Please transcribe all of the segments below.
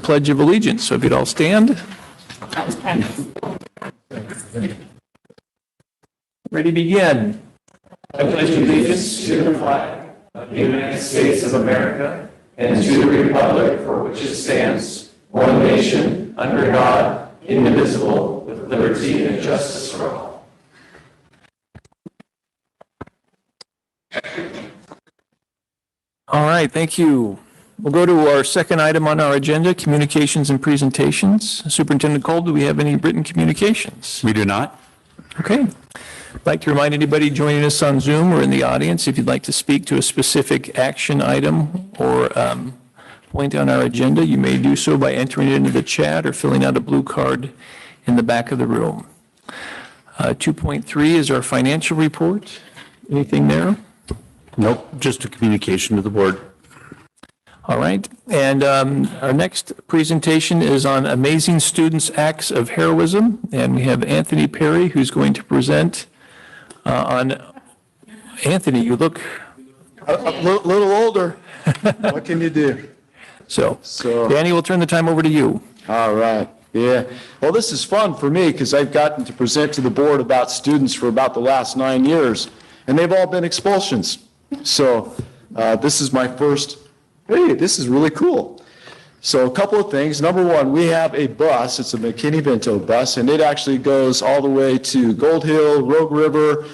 Pledge of Allegiance. So if you'd all stand. Ready to begin. I pledge allegiance to the flag of the United States of America and to the republic for which it stands, one nation, under God, indivisible, with liberty and justice for all. All right, thank you. We'll go to our second item on our agenda, communications and presentations. Superintendent Cole, do we have any written communications? We do not. Okay. I'd like to remind anybody joining us on Zoom or in the audience, if you'd like to speak to a specific action item or point on our agenda, you may do so by entering it into the chat or filling out a blue card in the back of the room. 2.3 is our financial report. Anything there? Nope, just a communication to the board. All right, and our next presentation is on Amazing Students' Acts of Heroism, and we have Anthony Perry, who's going to present on. Anthony, you look a little older. What can you do? So Danny, we'll turn the time over to you. All right. Yeah. Well, this is fun for me because I've gotten to present to the board about students for about the last 9 years, and they've all been expulsions. So this is my first. Hey, this is really cool. So a couple of things. Number one, we have a bus. It's a McKinney-Vento bus, and it actually goes all the way to Gold Hill, Rogue River,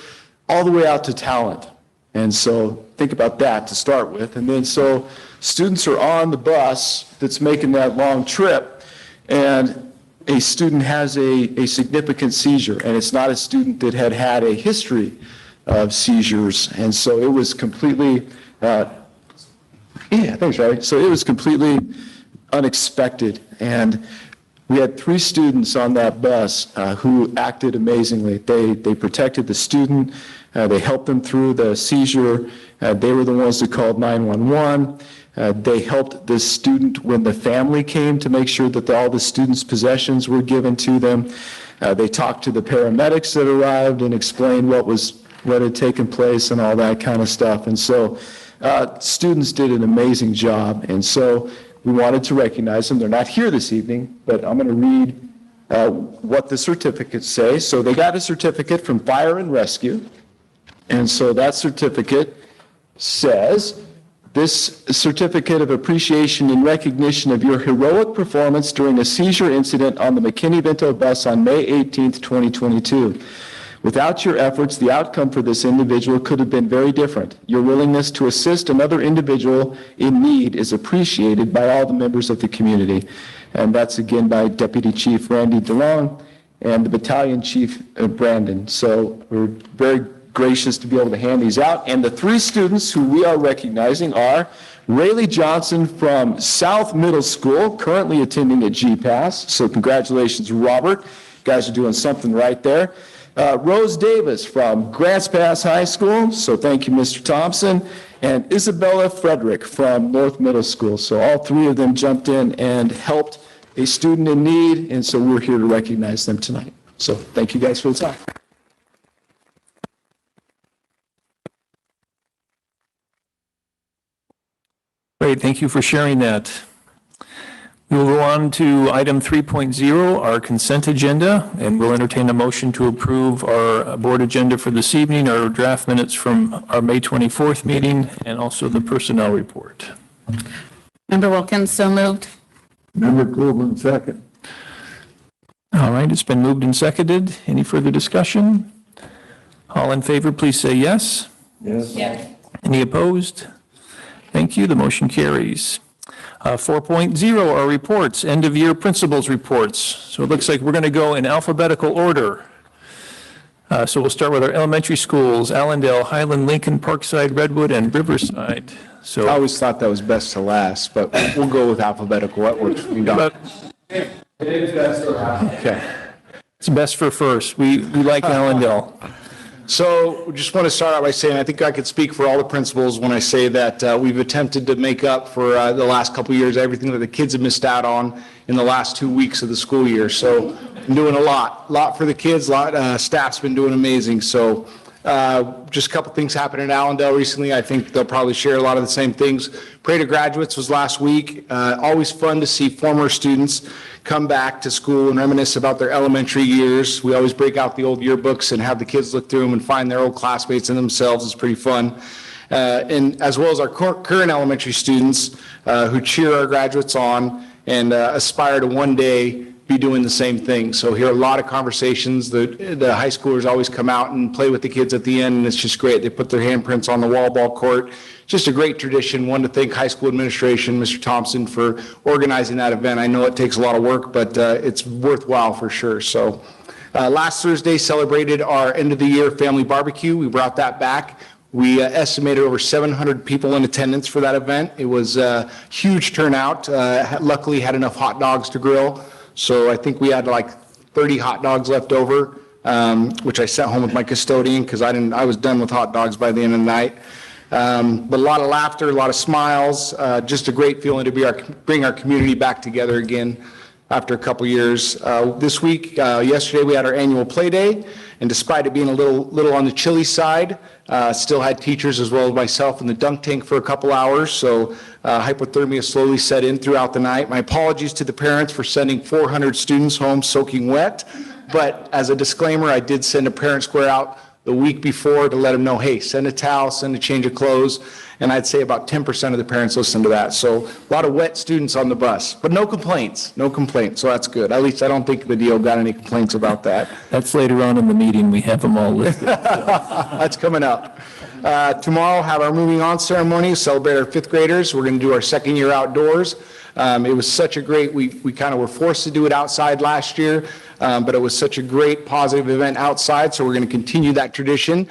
all the way out to Talent. And so think about that to start with. And then so students are on the bus that's making that long trip, and a student has a significant seizure, and it's not a student that had a history of seizures. And so it was completely yeah, thanks, Riley. So it was completely unexpected, and we had 3 students on that bus who acted amazingly. They protected the student, they helped them through the seizure, they were the ones that called 911, they helped the student when the family came to make sure that all the student's possessions were given to them. They talked to the paramedics that arrived and explained what had taken place and all that kind of stuff. And so students did an amazing job, and so we wanted to recognize them. They're not here this evening, but I'm going to read what the certificates say. So they got a certificate from Fire and Rescue, and so that certificate says, "This certificate of appreciation in recognition of your heroic performance during a seizure incident on the McKinney-Vento bus on May 18th, 2022. Without your efforts, the outcome for this individual could have been very different. Your willingness to assist another individual in need is appreciated by all the members of the community." And that's again by Deputy Chief Randy DeLong and the Battalion Chief Brandon. So we're very gracious to be able to hand these out. And the 3 students who we are recognizing are Rayleigh Johnson from South Middle School, currently attending at GPAS. So congratulations, Robert. You guys are doing something right there. Rose Davis from Grants Pass High School, so thank you, Mr. Thompson, and Isabella Frederick from North Middle School. So all 3 of them jumped in and helped a student in need, and so we're here to recognize them tonight. So thank you guys for the time. Great, thank you for sharing that. We will go on to item 3.0, our consent agenda, and we'll entertain a motion to approve our board agenda for this evening, our draft minutes from our May 24th meeting, and also the personnel report. Member Wilkins, so moved. Member Cleveland, second. All right, it's been moved and seconded. Any further discussion? All in favor, please say yes. Yes. Yes. Any opposed? Thank you, the motion carries. 4.0, our reports, end of year principals reports. So it looks like we're going to go in alphabetical order. So we'll start with our elementary schools, Allendale, Highland, Lincoln, Parkside, Redwood, and Riverside. So I always thought that was best to last, but we'll go with alphabetical. That works for me. It is best for us. Okay. It's best for first. We like Allendale. So we just want to start out by saying I think I could speak for all the principals when I say that we've attempted to make up for the last couple of years, everything that the kids have missed out on in the last 2 weeks of the school year. So I'm doing a lot for the kids. Staff's been doing amazing. So Just a couple things happened in Allendale recently. I think they'll probably share a lot of the same things. Parade of Graduates was last week. Always fun to see former students come back to school and reminisce about their elementary years. We always break out the old yearbooks and have the kids look through them and find their old classmates and themselves. It's pretty fun. And as well as our current elementary students who cheer our graduates on and aspire to one day be doing the same thing. So hear a lot of conversations. The high schoolers always come out and play with the kids at the end, and it's just great. They put their handprints on the wall ball court. Just a great tradition. One to thank high school administration, Mr. Thompson, for organizing that event. I know it takes a lot of work, but it's worthwhile for sure. So last Thursday celebrated our end of the year family barbecue. We brought that back. We estimated over 700 people in attendance for that event. It was a huge turnout. Luckily had enough hot dogs to grill. So I think we had like 30 hot dogs left over, which I sent home with my custodian because I was done with hot dogs by the end of the night. But a lot of laughter, a lot of smiles, just a great feeling to bring our community back together again after a couple years. This week, yesterday, we had our annual play day, and despite it being a little on the chilly side, still had teachers as well as myself in the dunk tank for a couple hours, so hypothermia slowly set in throughout the night. My apologies to the parents for sending 400 students home soaking wet, but as a disclaimer, I did send a parent square out the week before to let them know, hey, send a towel, send a change of clothes, and I'd say about 10% of the parents listened to that. So a lot of wet students on the bus, but no complaints, so that's good. At least I don't think the DO got any complaints about that. That's later on in the meeting. We have them all listed. That's coming up. Tomorrow, have our moving on ceremony, celebrate our fifth graders. We're going to do our second year outdoors. It was such a great, we kind of were forced to do it outside last year, but it was such a great positive event outside, so we're going to continue that tradition.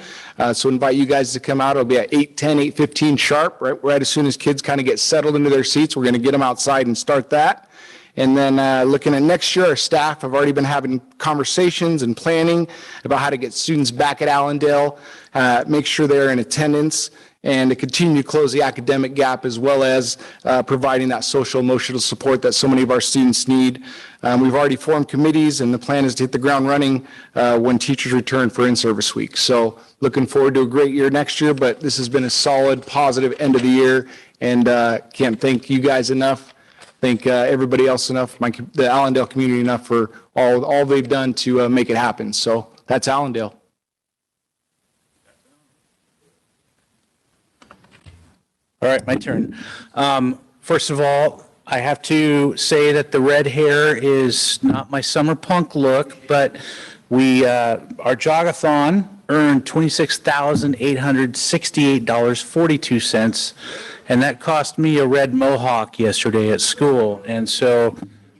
So invite you guys to come out. It'll be at 8:10, 8:15 sharp, right as soon as kids kind of get settled into their seats. We're going to get them outside and start that. And then looking at next year, our staff have already been having conversations and planning about how to get students back at Allendale, make sure they're in attendance, and to continue to close the academic gap, as well as providing that social emotional support that so many of our students need. We've already formed committees, and the plan is to hit the ground running when teachers return for in-service week. So looking forward to a great year next year, but this has been a solid, positive end of the year, and can't thank you guys enough. Thank everybody else enough, the Allendale community enough for all they've done to make it happen. So that's Allendale. All right, my turn. First of all, I have to say that the red hair is not my summer punk look, but our jogathon earned $26,868.42, and that cost me a red mohawk yesterday at school. And so,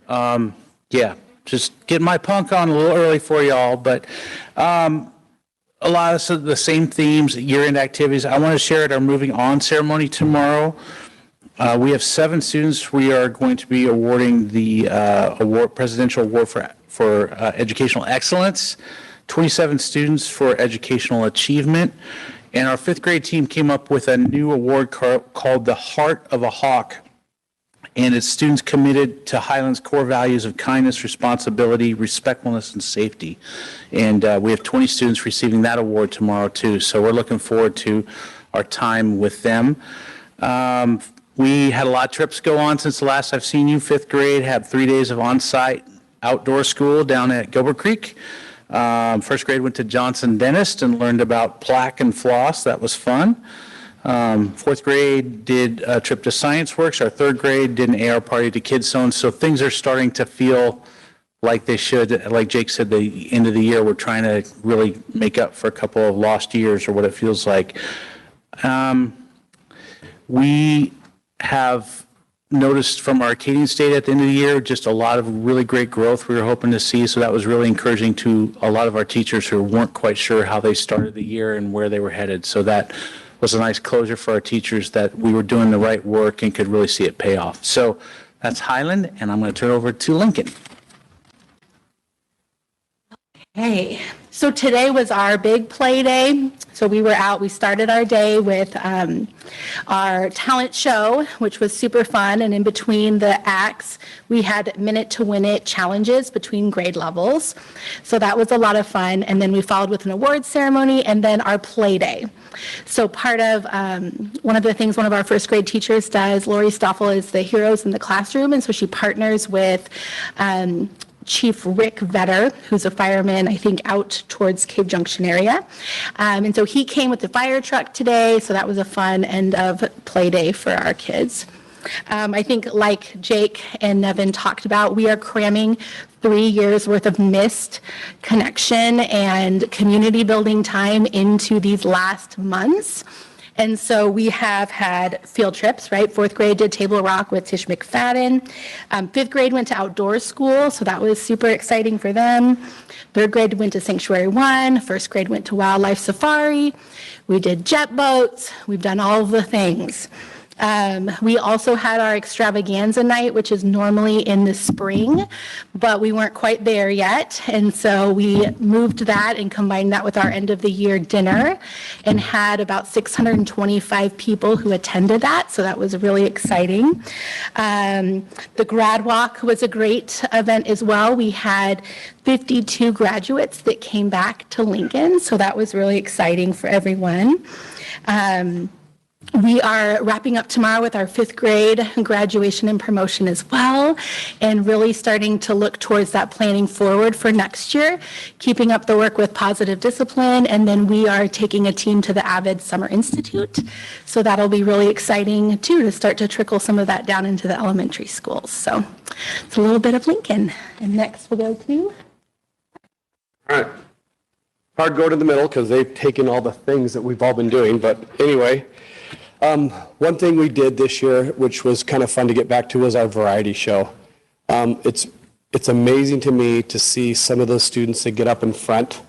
yeah, just getting my punk on a little early for y'all, but a lot of the same themes, year-end activities. I want to share at our moving on ceremony tomorrow. We have 7 students. We are going to be awarding the Presidential Award for Educational Excellence, 27 students for Educational Achievement, and our 5th grade team came up with a new award called the Heart of a Hawk, and it's students committed to Highland's core values of kindness, responsibility, respectfulness, and safety. And we have 20 students receiving that award tomorrow too, so we're looking forward to our time with them. We had a lot of trips go on since the last I've seen you. 5th grade had 3 days of on-site outdoor school down at Gilbert Creek. 1st grade went to Johnson Dentist and learned about plaque and floss. That was fun. 4th grade did a trip to Science Works. Our 3rd grade did an AR party to Kids Zone. So things are starting to feel like they should. Like Jake said, the end of the year, we're trying to really make up for a couple of lost years, or what it feels like. We have noticed from our Acadian State at the end of the year just a lot of really great growth we were hoping to see, so that was really encouraging to a lot of our teachers who weren't quite sure how they started the year and where they were headed. So that was a nice closure for our teachers, that we were doing the right work and could really see it pay off. So that's Highland, and I'm going to turn it over to Lincoln. Hey, so today was our big play day. So we were out, we started our day with our talent show, which was super fun. And in between the acts, we had minute to win it challenges between grade levels. So that was a lot of fun. And then we followed with an awards ceremony and then our play day. So part of one of the things one of our first grade teachers does, Lori Stoffel, is the Heroes in the Classroom. And so she partners with Chief Rick Vetter, who's a fireman, I think, out towards Cave Junction area. And so he came with the fire truck today, so that was a fun end of play day for our kids. I think like Jake and Nevin talked about, we are cramming 3 years worth of missed connection and community building time into these last months. And so we have had field trips, right? 4th grade did Table Rock with Tish McFadden. 5th grade went to outdoor school, so that was super exciting for them. 3rd grade went to Sanctuary 1. 1st grade went to Wildlife Safari. We did jet boats. We've done all of the things. We also had our extravaganza night, which is normally in the spring, but we weren't quite there yet. And so we moved that and combined that with our end of the year dinner and had about 625 people who attended that. So that was really exciting. The grad walk was a great event as well. We had 52 graduates that came back to Lincoln. So that was really exciting for everyone. We are wrapping up tomorrow with our 5th grade graduation and promotion as well, and really starting to look towards that planning forward for next year, keeping up the work with Positive Discipline, and then we are taking a team to the Avid Summer Institute. So that'll be really exciting too, to start to trickle some of that down into the elementary schools. So it's a little bit of Lincoln. And next we'll go to... All right. Hard go to the middle because they've taken all the things that we've all been doing, but anyway... one thing we did this year, which was kind of fun to get back to, was our variety show. It's amazing to me to see some of those students that get up in front,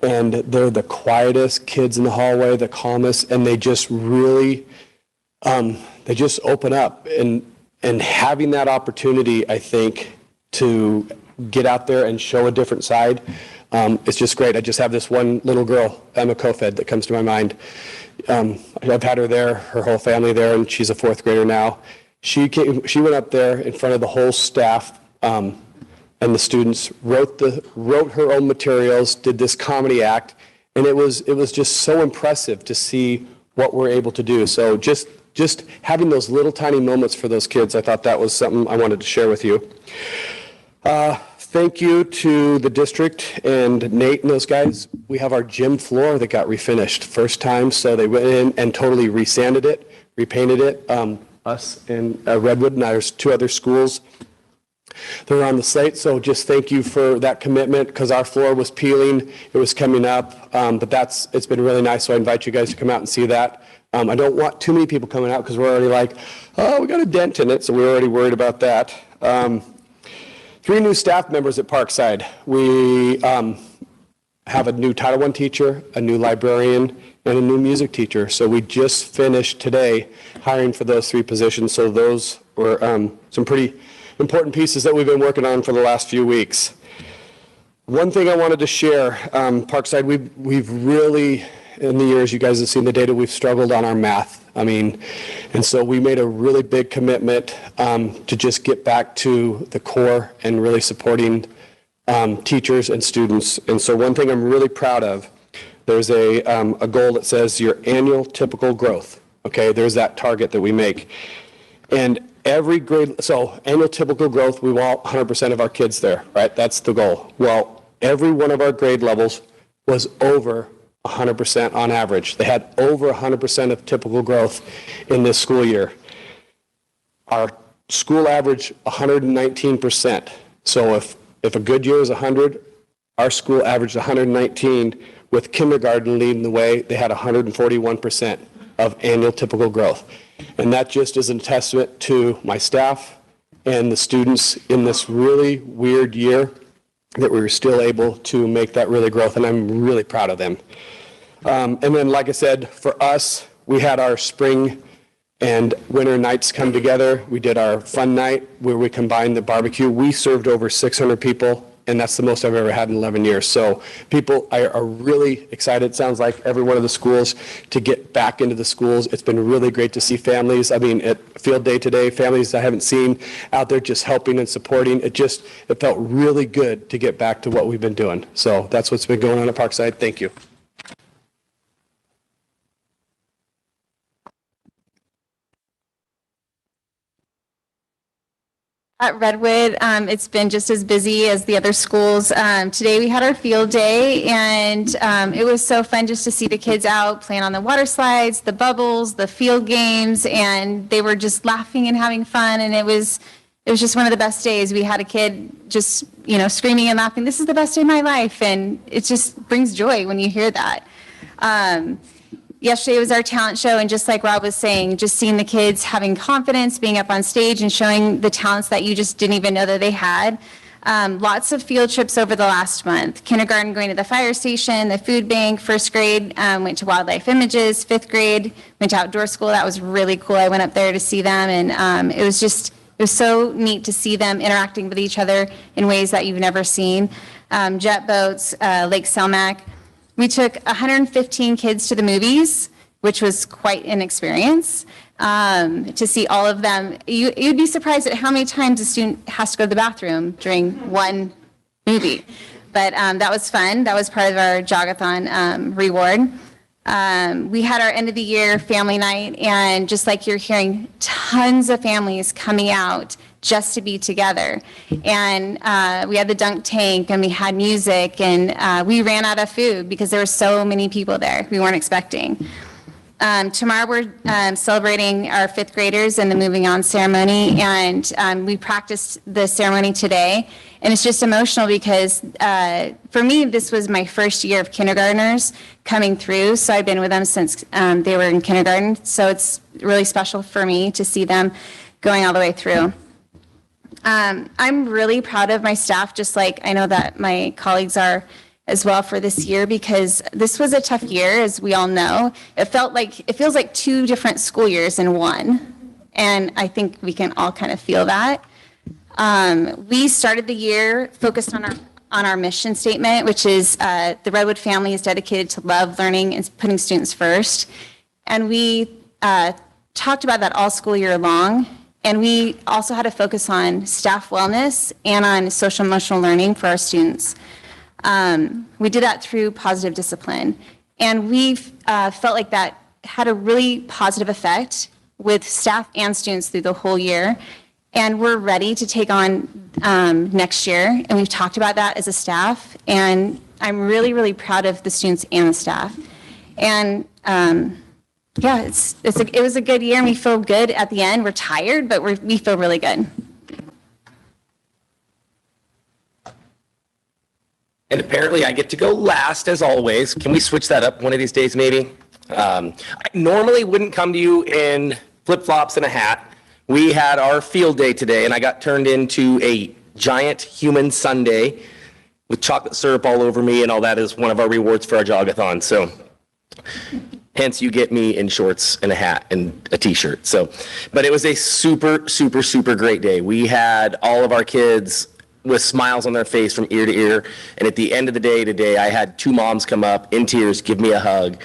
and they're the quietest kids in the hallway, the calmest, and they just really, they just open up. And having that opportunity, I think, to get out there and show a different side, it's just great. I just have this one little girl, Emma Kofed, that comes to my mind. I've had her there, her whole family there, and she's a 4th grader now. She went up there in front of the whole staff, and the students wrote her own materials, did this comedy act, and it was just so impressive to see what we're able to do. So just having those little tiny moments for those kids, I thought that was something I wanted to share with you. Thank you to the district and Nate and those guys. We have our gym floor that got refinished first time, so they went in and totally resanded it, repainted it. Us and Redwood, and there's 2 other schools. They're on the site, so just thank you for that commitment, because our floor was peeling, it was coming up, but it's been really nice, so I invite you guys to come out and see that. I don't want too many people coming out because we're already like, oh, we got a dent in it, so we're already worried about that. 3 new staff members at Parkside. We have a new Title I teacher, a new librarian, and a new music teacher. So we just finished today hiring for those 3 positions. So those were some pretty important pieces that we've been working on for the last few weeks. One thing I wanted to share, Parkside, we've really, in the years, you guys have seen the data, we've struggled on our math. And so we made a really big commitment to just get back to the core and really supporting teachers and students. And so one thing I'm really proud of, there's a goal that says your annual typical growth. Okay, there's that target that we make. And every grade, so annual typical growth, we want 100% of our kids there, right? That's the goal. Well, every one of our grade levels was over 100% on average. They had over 100% of typical growth in this school year. Our school average 119%. So if a good year is 100, our school averaged 119, with kindergarten leading the way. They had 141% of annual typical growth. And that just is a testament to my staff and the students in this really weird year that we were still able to make that really growth, and I'm really proud of them. And then, like I said, for us, we had our spring and winter nights come together. We did our fun night where we combined the barbecue. We served over 600 people and that's the most I've ever had in 11 years. So people are really excited, sounds like, every one of the schools to get back into the schools. It's been really great to see families. I mean, at field day today, families I haven't seen out there just helping and supporting. It felt really good to get back to what we've been doing. So that's what's been going on at Parkside. Thank you. At Redwood, it's been just as busy as the other schools. Today we had our field day, and it was so fun just to see the kids out playing on the water slides, the bubbles, the field games, and they were just laughing and having fun, and it was just one of the best days. We had a kid just, screaming and laughing, "This is the best day of my life," and it just brings joy when you hear that. Yesterday was our talent show, and just like Rob was saying, just seeing the kids having confidence, being up on stage and showing the talents that you just didn't even know that they had. Lots of field trips over the last month. Kindergarten going to the fire station, the food bank. First grade went to Wildlife Images. Fifth grade went to outdoor school. That was really cool. I went up there to see them, and it was so neat to see them interacting with each other in ways that you've never seen. Jet boats, Lake Selmac. We took 115 kids to the movies, which was quite an experience to see all of them. You'd be surprised at how many times a student has to go to the bathroom during one movie. But that was fun. That was part of our Jogathon reward. We had our end of the year family night, and just like you're hearing, tons of families coming out just to be together. And we had the dunk tank, and we had music, and we ran out of food because there were so many people there we weren't expecting. Tomorrow we're celebrating our fifth graders and the moving on ceremony, and we practiced the ceremony today. And it's just emotional because for me, this was my first year of kindergartners coming through. So I've been with them since they were in kindergarten. So it's really special for me to see them going all the way through. I'm really proud of my staff, just like I know that my colleagues are as well for this year, because this was a tough year, as we all know. It feels like two different school years in one. And I think we can all kind of feel that. We started the year focused on our mission statement, which is the Redwood family is dedicated to love, learning, and putting students first. And we talked about that all school year long. And we also had a focus on staff wellness and on social emotional learning for our students. We did that through positive discipline. And we felt like that had a really positive effect with staff and students through the whole year. And we're ready to take on next year. And we've talked about that as a staff. And I'm really, really proud of the students and the staff. And yeah, it was a good year, and we feel good at the end. We're tired, but we feel really good. And apparently I get to go last, as always. Can we switch that up one of these days, maybe? I normally wouldn't come to you in flip-flops and a hat. We had our field day today, and I got turned into a giant human sundae with chocolate syrup all over me, and all that is one of our rewards for our jogathon. So hence you get me in shorts and a hat and a t-shirt. So, but it was a super, super, super great day. We had all of our kids with smiles on their face from ear to ear. And at the end of the day today, I had two moms come up in tears, give me a hug,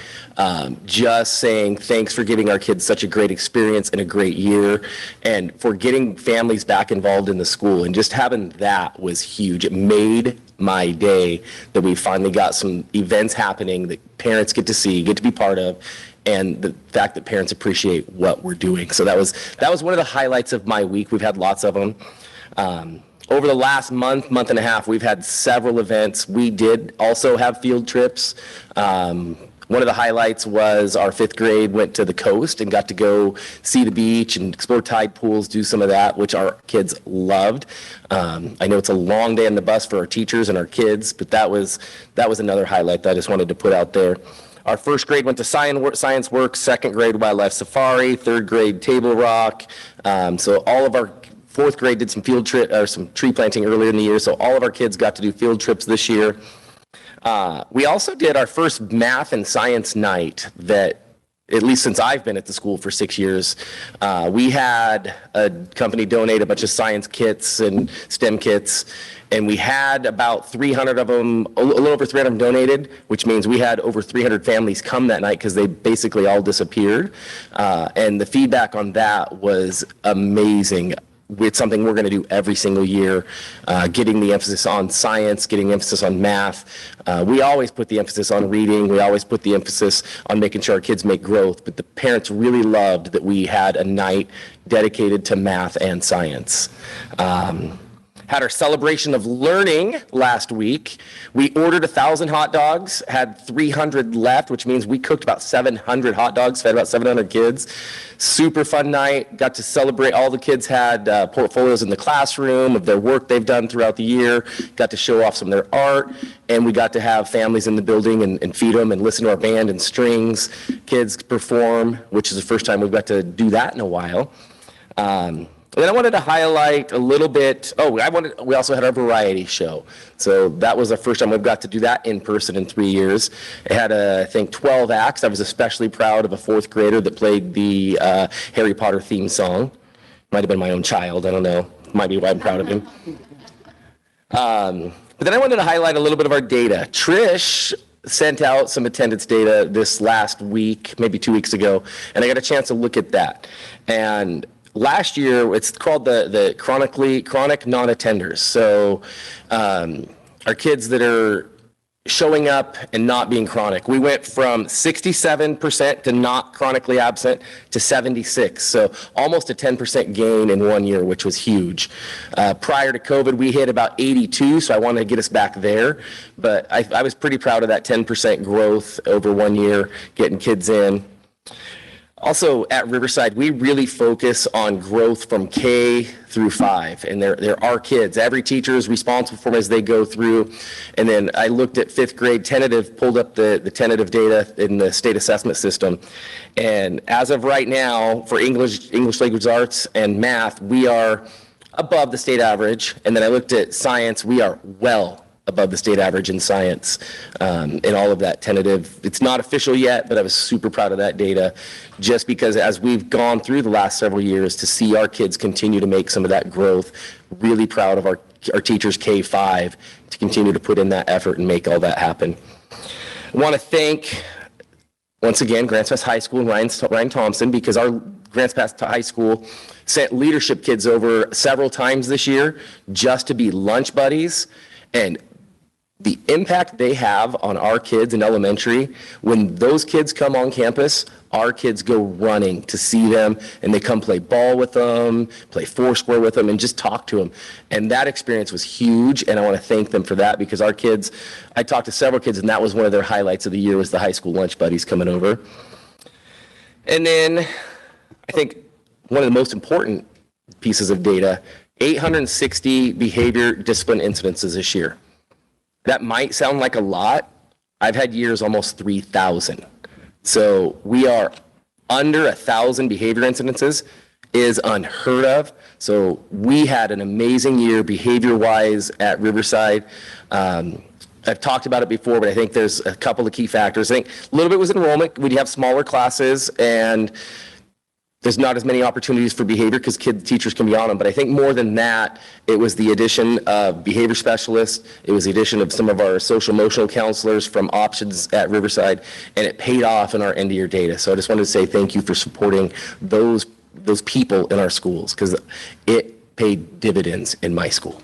just saying thanks for giving our kids such a great experience and a great year, and for getting families back involved in the school. And just having that was huge. It made my day that we finally got some events happening that parents get to see, get to be part of, and the fact that parents appreciate what we're doing. So that was one of the highlights of my week. We've had lots of them. Over the last month and a half, we've had several events. We did also have field trips. One of the highlights was our fifth grade went to the coast and got to go see the beach and explore tide pools, do some of that, which our kids loved. I know it's a long day on the bus for our teachers and our kids, but that was another highlight that I just wanted to put out there. Our first grade went to Science Works, second grade Wildlife Safari, third grade Table Rock. So all of our fourth grade did some field trip or some tree planting earlier in the year. So all of our kids got to do field trips this year. We also did our first math and science night that at least since I've been at the school for 6 years. We had a company donate a bunch of science kits and STEM kits, and we had about 300 of them, a little over 300 of them donated, which means we had over 300 families come that night because they basically all disappeared. And the feedback on that was amazing. It's something we're going to do every single year, getting the emphasis on science, getting the emphasis on math. We always put the emphasis on reading. We always put the emphasis on making sure our kids make growth. But the parents really loved that we had a night dedicated to math and science. Had our celebration of learning last week. We ordered 1,000 hot dogs, had 300 left, which means we cooked about 700 hot dogs, fed about 700 kids. Super fun night. Got to celebrate. All the kids had portfolios in the classroom of their work they've done throughout the year. Got to show off some of their art, and we got to have families in the building and feed them and listen to our band and strings. Kids perform, which is the first time we've got to do that in a while. And then I wanted to highlight a little bit, we also had our variety show. So that was the first time we've got to do that in person in 3 years. It had, I think, 12 acts. I was especially proud of a 4th grader that played the Harry Potter theme song. Might have been my own child, I don't know. Might be why I'm proud of him. But then I wanted to highlight a little bit of our data. Trish sent out some attendance data this last week, maybe 2 weeks ago, and I got a chance to look at that. And last year, it's called the chronic non-attenders. So our kids that are showing up and not being chronic. We went from 67% to not chronically absent to 76. So almost a 10% gain in 1 year, which was huge. Prior to COVID, we hit about 82, so I wanted to get us back there. But I was pretty proud of that 10% growth over 1 year, getting kids in. Also at Riverside, we really focus on growth from K through 5, and they're our kids. Every teacher is responsible for them as they go through. And then I looked at 5th grade tentative, pulled up the tentative data in the state assessment system. And as of right now, for English language arts and math, we are above the state average. And then I looked at science, we are well above the state average in science, in all of that tentative. It's not official yet, but I was super proud of that data, just because as we've gone through the last several years to see our kids continue to make some of that growth, really proud of our teachers K-5 to continue to put in that effort and make all that happen. I want to thank, once again, Grants Pass High School and Ryan Thompson, because our Grants Pass High School sent leadership kids over several times this year just to be lunch buddies. And the impact they have on our kids in elementary, when those kids come on campus, our kids go running to see them, and they come play ball with them, play foursquare with them, and just talk to them. And that experience was huge, and I want to thank them for that, because our kids, I talked to several kids, and that was one of their highlights of the year, was the high school lunch buddies coming over. And then I think one of the most important pieces of data, 860 behavior discipline incidences this year. That might sound like a lot. I've had years almost 3,000. So we are under 1,000 behavior incidences is unheard of. So we had an amazing year behavior-wise at Riverside. I've talked about it before, but I think there's a couple of key factors. I think a little bit was enrollment. We'd have smaller classes, and there's not as many opportunities for behavior because teachers can be on them. But I think more than that, it was the addition of behavior specialists. It was the addition of some of our social emotional counselors from options at Riverside, and it paid off in our end of year data. So I just wanted to say thank you for supporting those people in our schools, because it paid dividends in my school.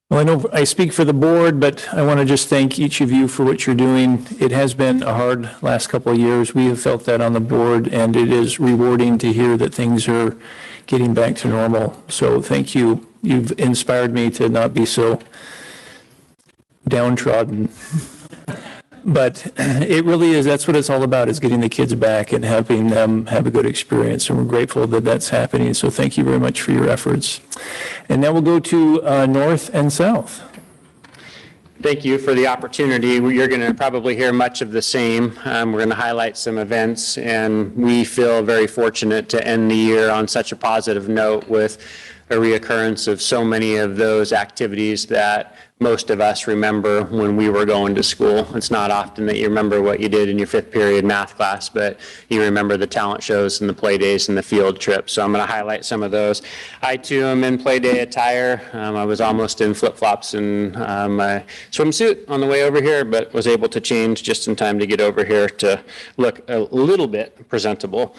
Well, I know I speak for the board, but I want to just thank each of you for what you're doing. It has been a hard last couple of years. We have felt that on the board, and it is rewarding to hear that things are getting back to normal. So thank you. You've inspired me to not be so downtrodden. But it really is, that's what it's all about, is getting the kids back and helping them have a good experience. And we're grateful that that's happening. So thank you very much for your efforts. And now we'll go to North and South. Thank you for the opportunity. You're going to probably hear much of the same. We're going to highlight some events, and we feel very fortunate to end the year on such a positive note with a reoccurrence of so many of those activities that most of us remember when we were going to school. It's not often that you remember what you did in your 5th period math class, but you remember the talent shows and the play days and the field trips. So I'm going to highlight some of those. I too am in play day attire. I was almost in flip-flops and my swimsuit on the way over here, but was able to change just in time to get over here to look a little bit presentable.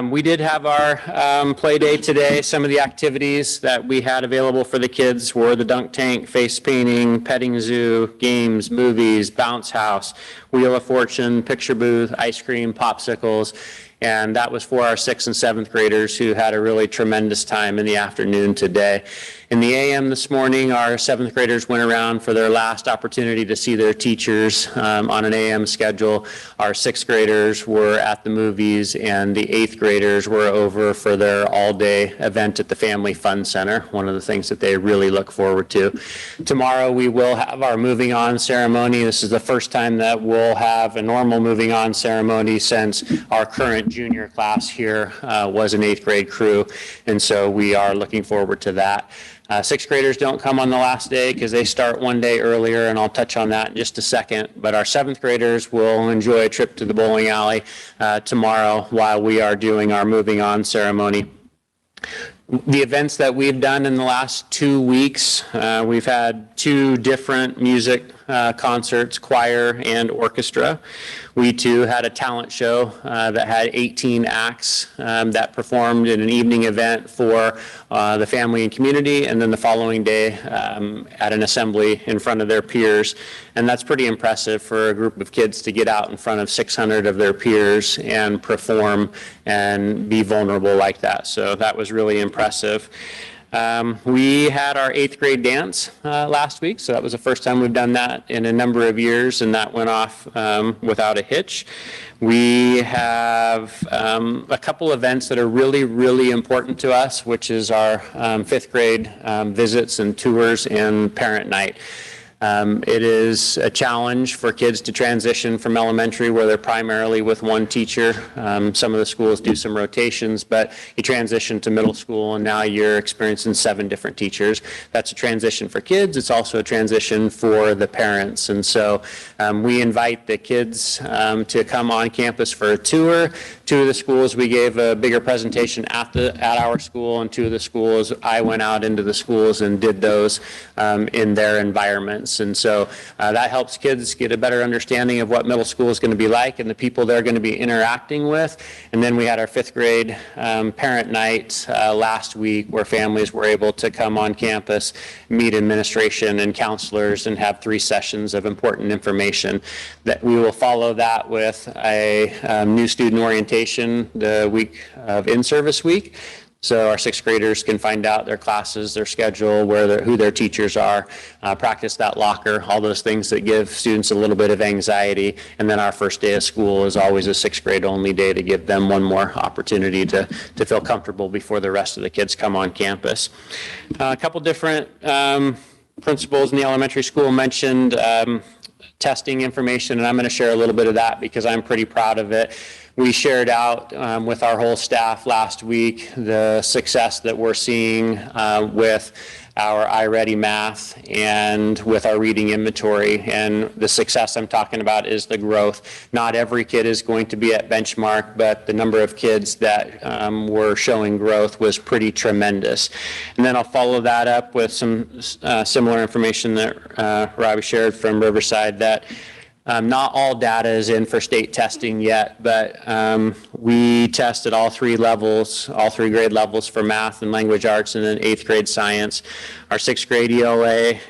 We did have our play day today. Some of the activities that we had available for the kids were the dunk tank, face painting, petting zoo, games, movies, bounce house, wheel of fortune, picture booth, ice cream, popsicles. And that was for our 6th and 7th graders who had a really tremendous time in the afternoon today. In the AM this morning, our 7th graders went around for their last opportunity to see their teachers on an AM schedule. Our 6th graders were at the movies, and the 8th graders were over for their all-day event at the Family Fun Center, one of the things that they really look forward to. Tomorrow, we will have our moving on ceremony. This is the first time that we'll have a normal moving on ceremony since our current junior class here was an 8th grade crew, and so we are looking forward to that. 6th graders don't come on the last day because they start one day earlier, and I'll touch on that in just a second. But our 7th graders will enjoy a trip to the bowling alley tomorrow while we are doing our moving on ceremony. The events that we've done in the last 2 weeks, we've had 2 different music concerts, choir and orchestra. We too had a talent show that had 18 acts that performed in an evening event for the family and community, and then the following day at an assembly in front of their peers. And that's pretty impressive for a group of kids to get out in front of 600 of their peers and perform and be vulnerable like that. So that was really impressive. We had our 8th grade dance last week, so that was the first time we've done that in a number of years, and that went off without a hitch. We have a couple events that are really, really important to us, which is our 5th grade visits and tours and parent night. It is a challenge for kids to transition from elementary where they're primarily with one teacher. Some of the schools do some rotations, but you transition to middle school and now you're experiencing 7 different teachers. That's a transition for kids. It's also a transition for the parents. And so we invite the kids to come on campus for a tour. 2 of the schools we gave a bigger presentation at our school, and 2 of the schools I went out into the schools and did those in their environments. And so that helps kids get a better understanding of what middle school is going to be like and the people they're going to be interacting with. And then we had our 5th grade parent night last week where families were able to come on campus, meet administration and counselors, and have 3 sessions of important information. That we will follow that with a new student orientation the week of in-service week. So our 6th graders can find out their classes, their schedule, who their teachers are, practice that locker, all those things that give students a little bit of anxiety. And then our first day of school is always a 6th grade only day to give them one more opportunity to feel comfortable before the rest of the kids come on campus. A couple different principals in the elementary school mentioned testing information, and I'm going to share a little bit of that because I'm pretty proud of it. We shared out with our whole staff last week the success that we're seeing with our iReady math and with our reading inventory. And the success I'm talking about is the growth. Not every kid is going to be at benchmark, but the number of kids that were showing growth was pretty tremendous. And then I'll follow that up with some similar information that Robbie shared from Riverside, that not all data is in for state testing yet, but we tested all 3 levels, all 3 grade levels for math and language arts, and then 8th grade science. Our 6th grade ELA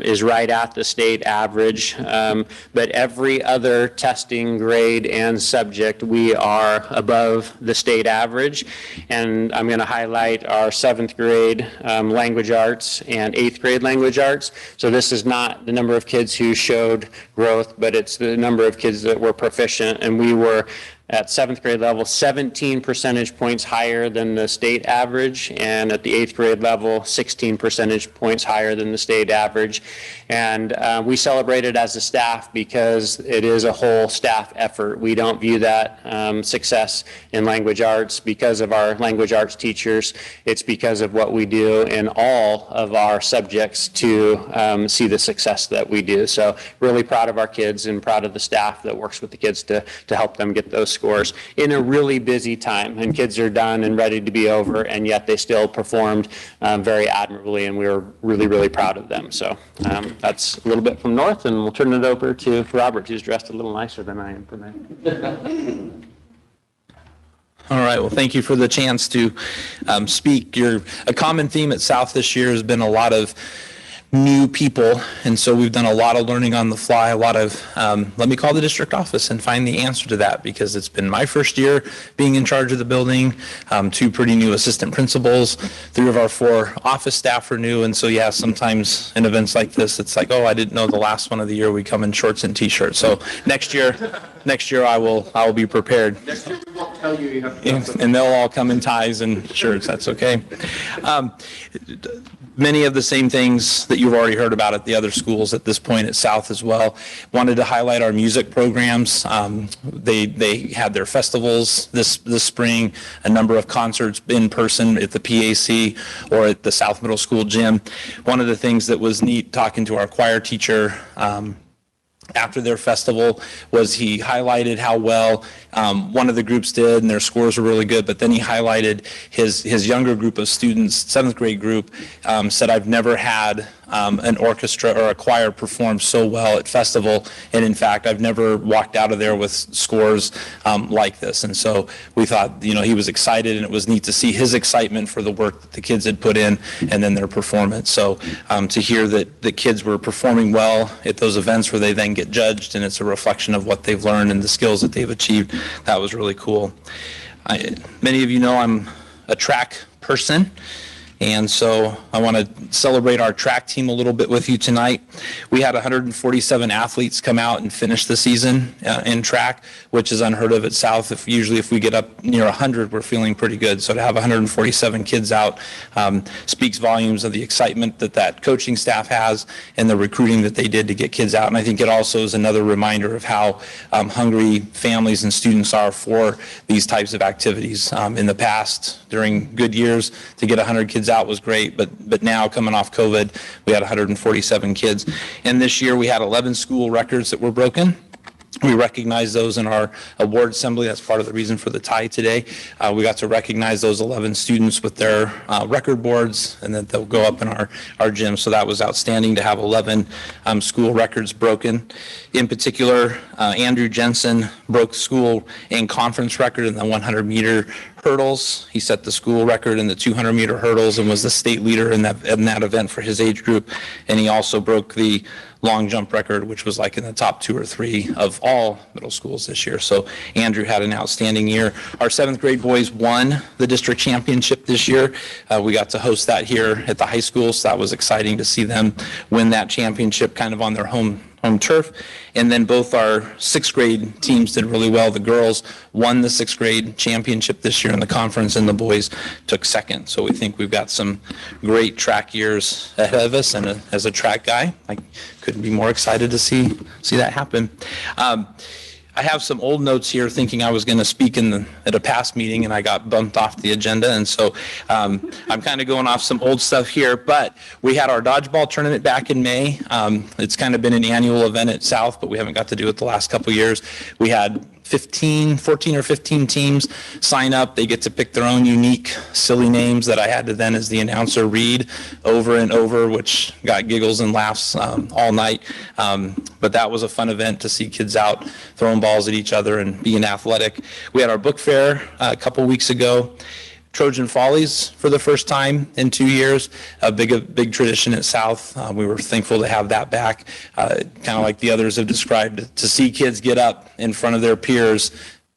is right at the state average, but every other testing grade and subject we are above the state average. And I'm going to highlight our 7th grade language arts and 8th grade language arts. So this is not the number of kids who showed growth, but it's the number of kids that were proficient, and we were at 7th grade level, 17 percentage points higher than the state average, and at the 8th grade level, 16 percentage points higher than the state average. And we celebrated as a staff because it is a whole staff effort. We don't view that success in language arts because of our language arts teachers. It's because of what we do in all of our subjects to see the success that we do. So really proud of our kids and proud of the staff that works with the kids to help them get those scores in a really busy time. And kids are done and ready to be over, and yet they still performed very admirably, and we were really, really proud of them. So that's a little bit from North, and we'll turn it over to Robert, who's dressed a little nicer than I am today. All right, well, thank you for the chance to speak. A common theme at South this year has been a lot of new people, and so we've done a lot of learning on the fly, a lot of, let me call the district office and find the answer to that, because it's been my first year being in charge of the building, 2 pretty new assistant principals, 3 of our 4 office staff are new, and so yeah, sometimes in events like this, it's like, oh, I didn't know the last one of the year we come in shorts and t-shirts. So next year I will be prepared. Next year we won't tell you have to. And they'll all come in ties and shirts, that's okay. Many of the same things that you've already heard about at the other schools at this point at South as well. Wanted to highlight our music programs. They had their festivals this spring, a number of concerts in person at the PAC or at the South Middle School gym. One of the things that was neat talking to our choir teacher after their festival was he highlighted how well one of the groups did, and their scores were really good, but then he highlighted his younger group of students, 7th grade group, said, I've never had an orchestra or a choir perform so well at festival, and in fact, I've never walked out of there with scores like this. And so we thought, he was excited, and it was neat to see his excitement for the work that the kids had put in and then their performance. So to hear that the kids were performing well at those events where they then get judged, and it's a reflection of what they've learned and the skills that they've achieved, that was really cool. Many of you know I'm a track person, and so I want to celebrate our track team a little bit with you tonight. We had 147 athletes come out and finish the season in track, which is unheard of at South. Usually if we get up near 100, we're feeling pretty good. So to have 147 kids out speaks volumes of the excitement that coaching staff has and the recruiting that they did to get kids out. And I think it also is another reminder of how hungry families and students are for these types of activities. In the past, during good years, to get 100 kids out was great, but now coming off COVID, we had 147 kids. And this year we had 11 school records that were broken. We recognize those in our award assembly. That's part of the reason for the tie today. We got to recognize those 11 students with their record boards, and then they'll go up in our gym. So that was outstanding to have 11 school records broken. In particular, Andrew Jensen broke school and conference record in the 100-meter hurdles. He set the school record in the 200-meter hurdles and was the state leader in that event for his age group. And he also broke the long jump record, which was like in the top 2 or 3 of all middle schools this year. So Andrew had an outstanding year. Our 7th grade boys won the district championship this year. We got to host that here at the high school, so that was exciting to see them win that championship kind of on their home turf. And then both our 6th grade teams did really well. The girls won the 6th grade championship this year in the conference, and the boys took 2nd. So we think we've got some great track years ahead of us, and as a track guy, I couldn't be more excited to see that happen. I have some old notes here thinking I was going to speak at a past meeting, and I got bumped off the agenda. And so I'm kind of going off some old stuff here, but we had our dodgeball tournament back in May. It's kind of been an annual event at South, but we haven't got to do it the last couple of years. We had 14 or 15 teams sign up. They get to pick their own unique, silly names that I had to then, as the announcer, read over and over, which got giggles and laughs all night. But that was a fun event to see kids out throwing balls at each other and being athletic. We had our book fair a couple weeks ago. Trojan Follies for the first time in 2 years, a big tradition at South. We were thankful to have that back, kind of like the others have described, to see kids get up in front of their peers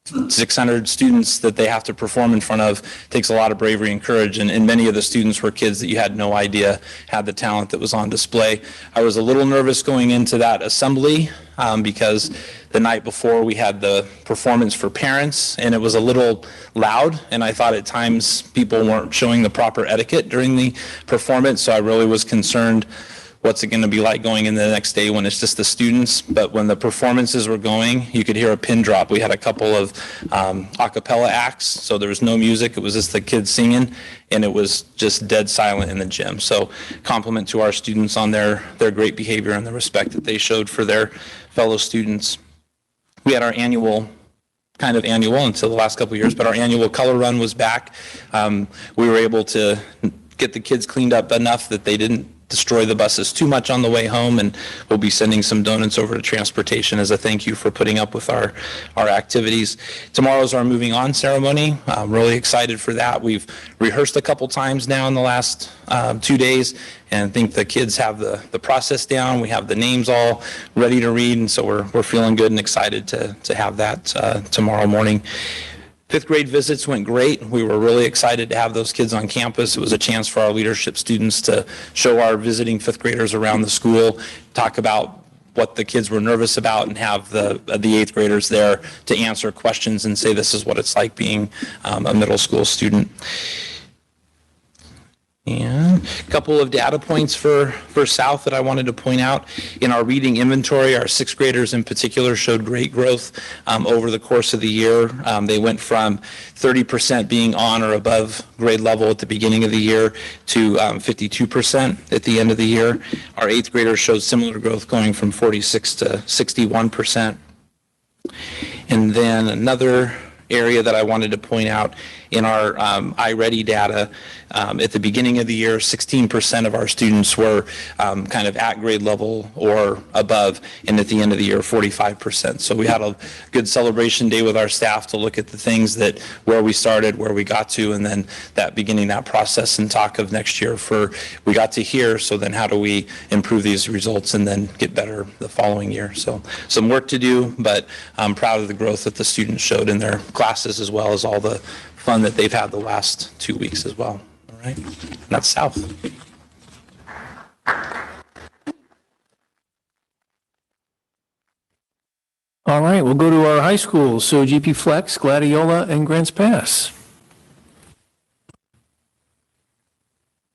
600 students that they have to perform in front of takes a lot of bravery and courage, and many of the students were kids that you had no idea had the talent that was on display. I was a little nervous going into that assembly because the night before we had the performance for parents, and it was a little loud, and I thought at times people weren't showing the proper etiquette during the performance, so I really was concerned what's it going to be like going in the next day when it's just the students. But when the performances were going, you could hear a pin drop. We had a couple of a cappella acts, so there was no music. It was just the kids singing, and it was just dead silent in the gym. So compliment to our students on their great behavior and the respect that they showed for their fellow students. We had our annual until the last couple of years, but our annual color run was back. We were able to get the kids cleaned up enough that they didn't destroy the buses too much on the way home, and we'll be sending some donuts over to transportation as a thank you for putting up with our activities. Tomorrow's our moving on ceremony. I'm really excited for that. We've rehearsed a couple times now in the last 2 days, and I think the kids have the process down. We have the names all ready to read, and so we're feeling good and excited to have that tomorrow morning. Fifth grade visits went great. We were really excited to have those kids on campus. It was a chance for our leadership students to show our visiting fifth graders around the school, talk about what the kids were nervous about, and have the eighth graders there to answer questions and say this is what it's like being a middle school student. And a couple of data points for South that I wanted to point out. In our reading inventory, our sixth graders in particular showed great growth over the course of the year. They went from 30% being on or above grade level at the beginning of the year to 52% at the end of the year. Our eighth graders showed similar growth, going from 46 to 61%. And then another area that I wanted to point out in our iReady data, at the beginning of the year, 16% of our students were kind of at grade level or above, and at the end of the year, 45%. So we had a good celebration day with our staff to look at the things that where we started, where we got to, and then beginning that process and talk of next year we got to here, so then how do we improve these results and then get better the following year. So some work to do, but I'm proud of the growth that the students showed in their classes, as well as all the fun that they've had the last 2 weeks as well. All right, and that's South. All right, we'll go to our high schools. So GP Flex, Gladiola, and Grants Pass.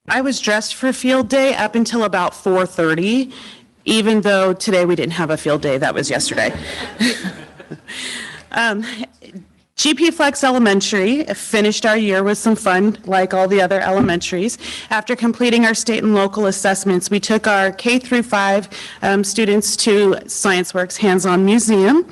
I was dressed for field day up until about 4:30, even though today we didn't have a field day. That was yesterday. GP Flex Elementary finished our year with some fun, like all the other elementaries. After completing our state and local assessments, we took our K through 5 students to ScienceWorks Hands-On Museum,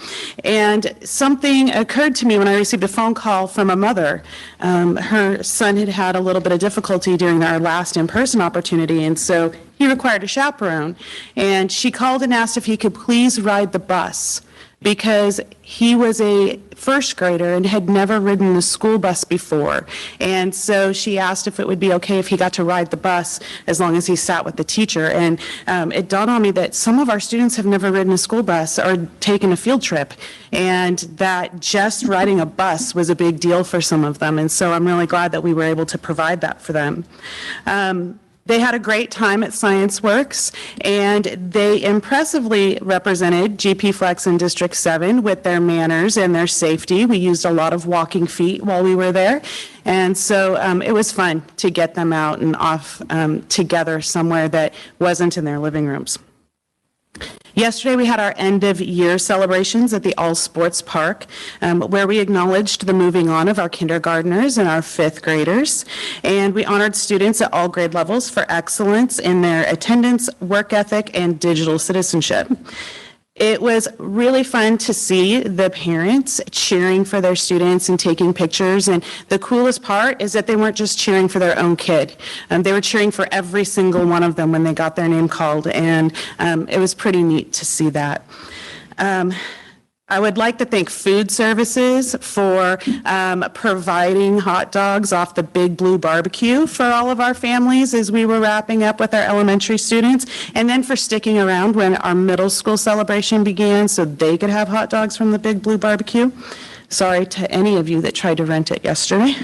and something occurred to me when I received a phone call from a mother. Her son had had a little bit of difficulty during our last in-person opportunity, and so he required a chaperone, and she called and asked if he could please ride the bus, because he was a first grader and had never ridden the school bus before. And so she asked if it would be okay if he got to ride the bus as long as he sat with the teacher. And it dawned on me that some of our students have never ridden a school bus or taken a field trip, and that just riding a bus was a big deal for some of them. And so I'm really glad that we were able to provide that for them. They had a great time at ScienceWorks, and they impressively represented GP Flex in District 7 with their manners and their safety. We used a lot of walking feet while we were there, and so it was fun to get them out and off together somewhere that wasn't in their living rooms. Yesterday, we had our end-of-year celebrations at the All Sports Park, where we acknowledged the moving on of our kindergartners and our fifth graders, and we honored students at all grade levels for excellence in their attendance, work ethic, and digital citizenship. It was really fun to see the parents cheering for their students and taking pictures, and the coolest part is that they weren't just cheering for their own kid. They were cheering for every single one of them when they got their name called, and it was pretty neat to see that. I would like to thank Food Services for providing hot dogs off the Big Blue Barbecue for all of our families as we were wrapping up with our elementary students, and then for sticking around when our middle school celebration began so they could have hot dogs from the Big Blue Barbecue. Sorry to any of you that tried to rent it yesterday.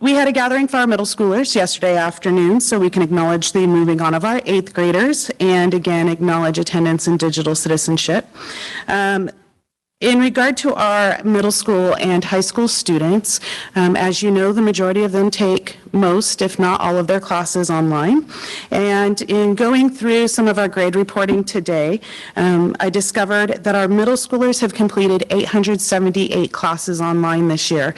We had a gathering for our middle schoolers yesterday afternoon so we can acknowledge the moving on of our 8th graders and again acknowledge attendance and digital citizenship. In regard to our middle school and high school students, as you know, the majority of them take most, if not all, of their classes online. And in going through some of our grade reporting today, I discovered that our middle schoolers have completed 878 classes online this year,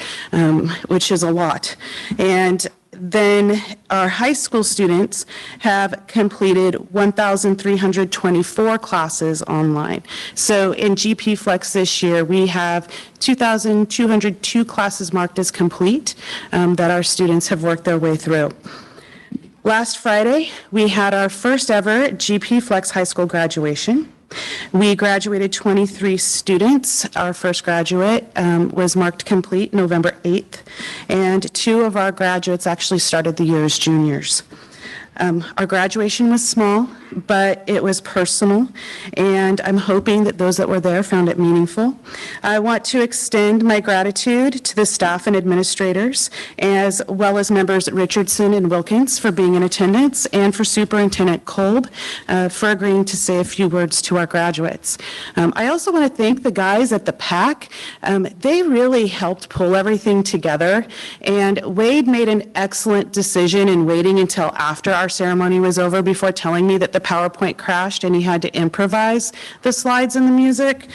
which is a lot. And then our high school students have completed 1,324 classes online. So in GP Flex this year, we have 2,202 classes marked as complete that our students have worked their way through. Last Friday, we had our first ever GP Flex high school graduation. We graduated 23 students. Our first graduate was marked complete November 8th, and 2 of our graduates actually started the year as juniors. Our graduation was small, but it was personal, and I'm hoping that those that were there found it meaningful. I want to extend my gratitude to the staff and administrators, as well as members Richardson and Wilkins for being in attendance, and for Superintendent Kolb for agreeing to say a few words to our graduates. I also want to thank the guys at the PAC. They really helped pull everything together, and Wade made an excellent decision in waiting until after our ceremony was over before telling me that the PowerPoint crashed and he had to improvise the slides and the music,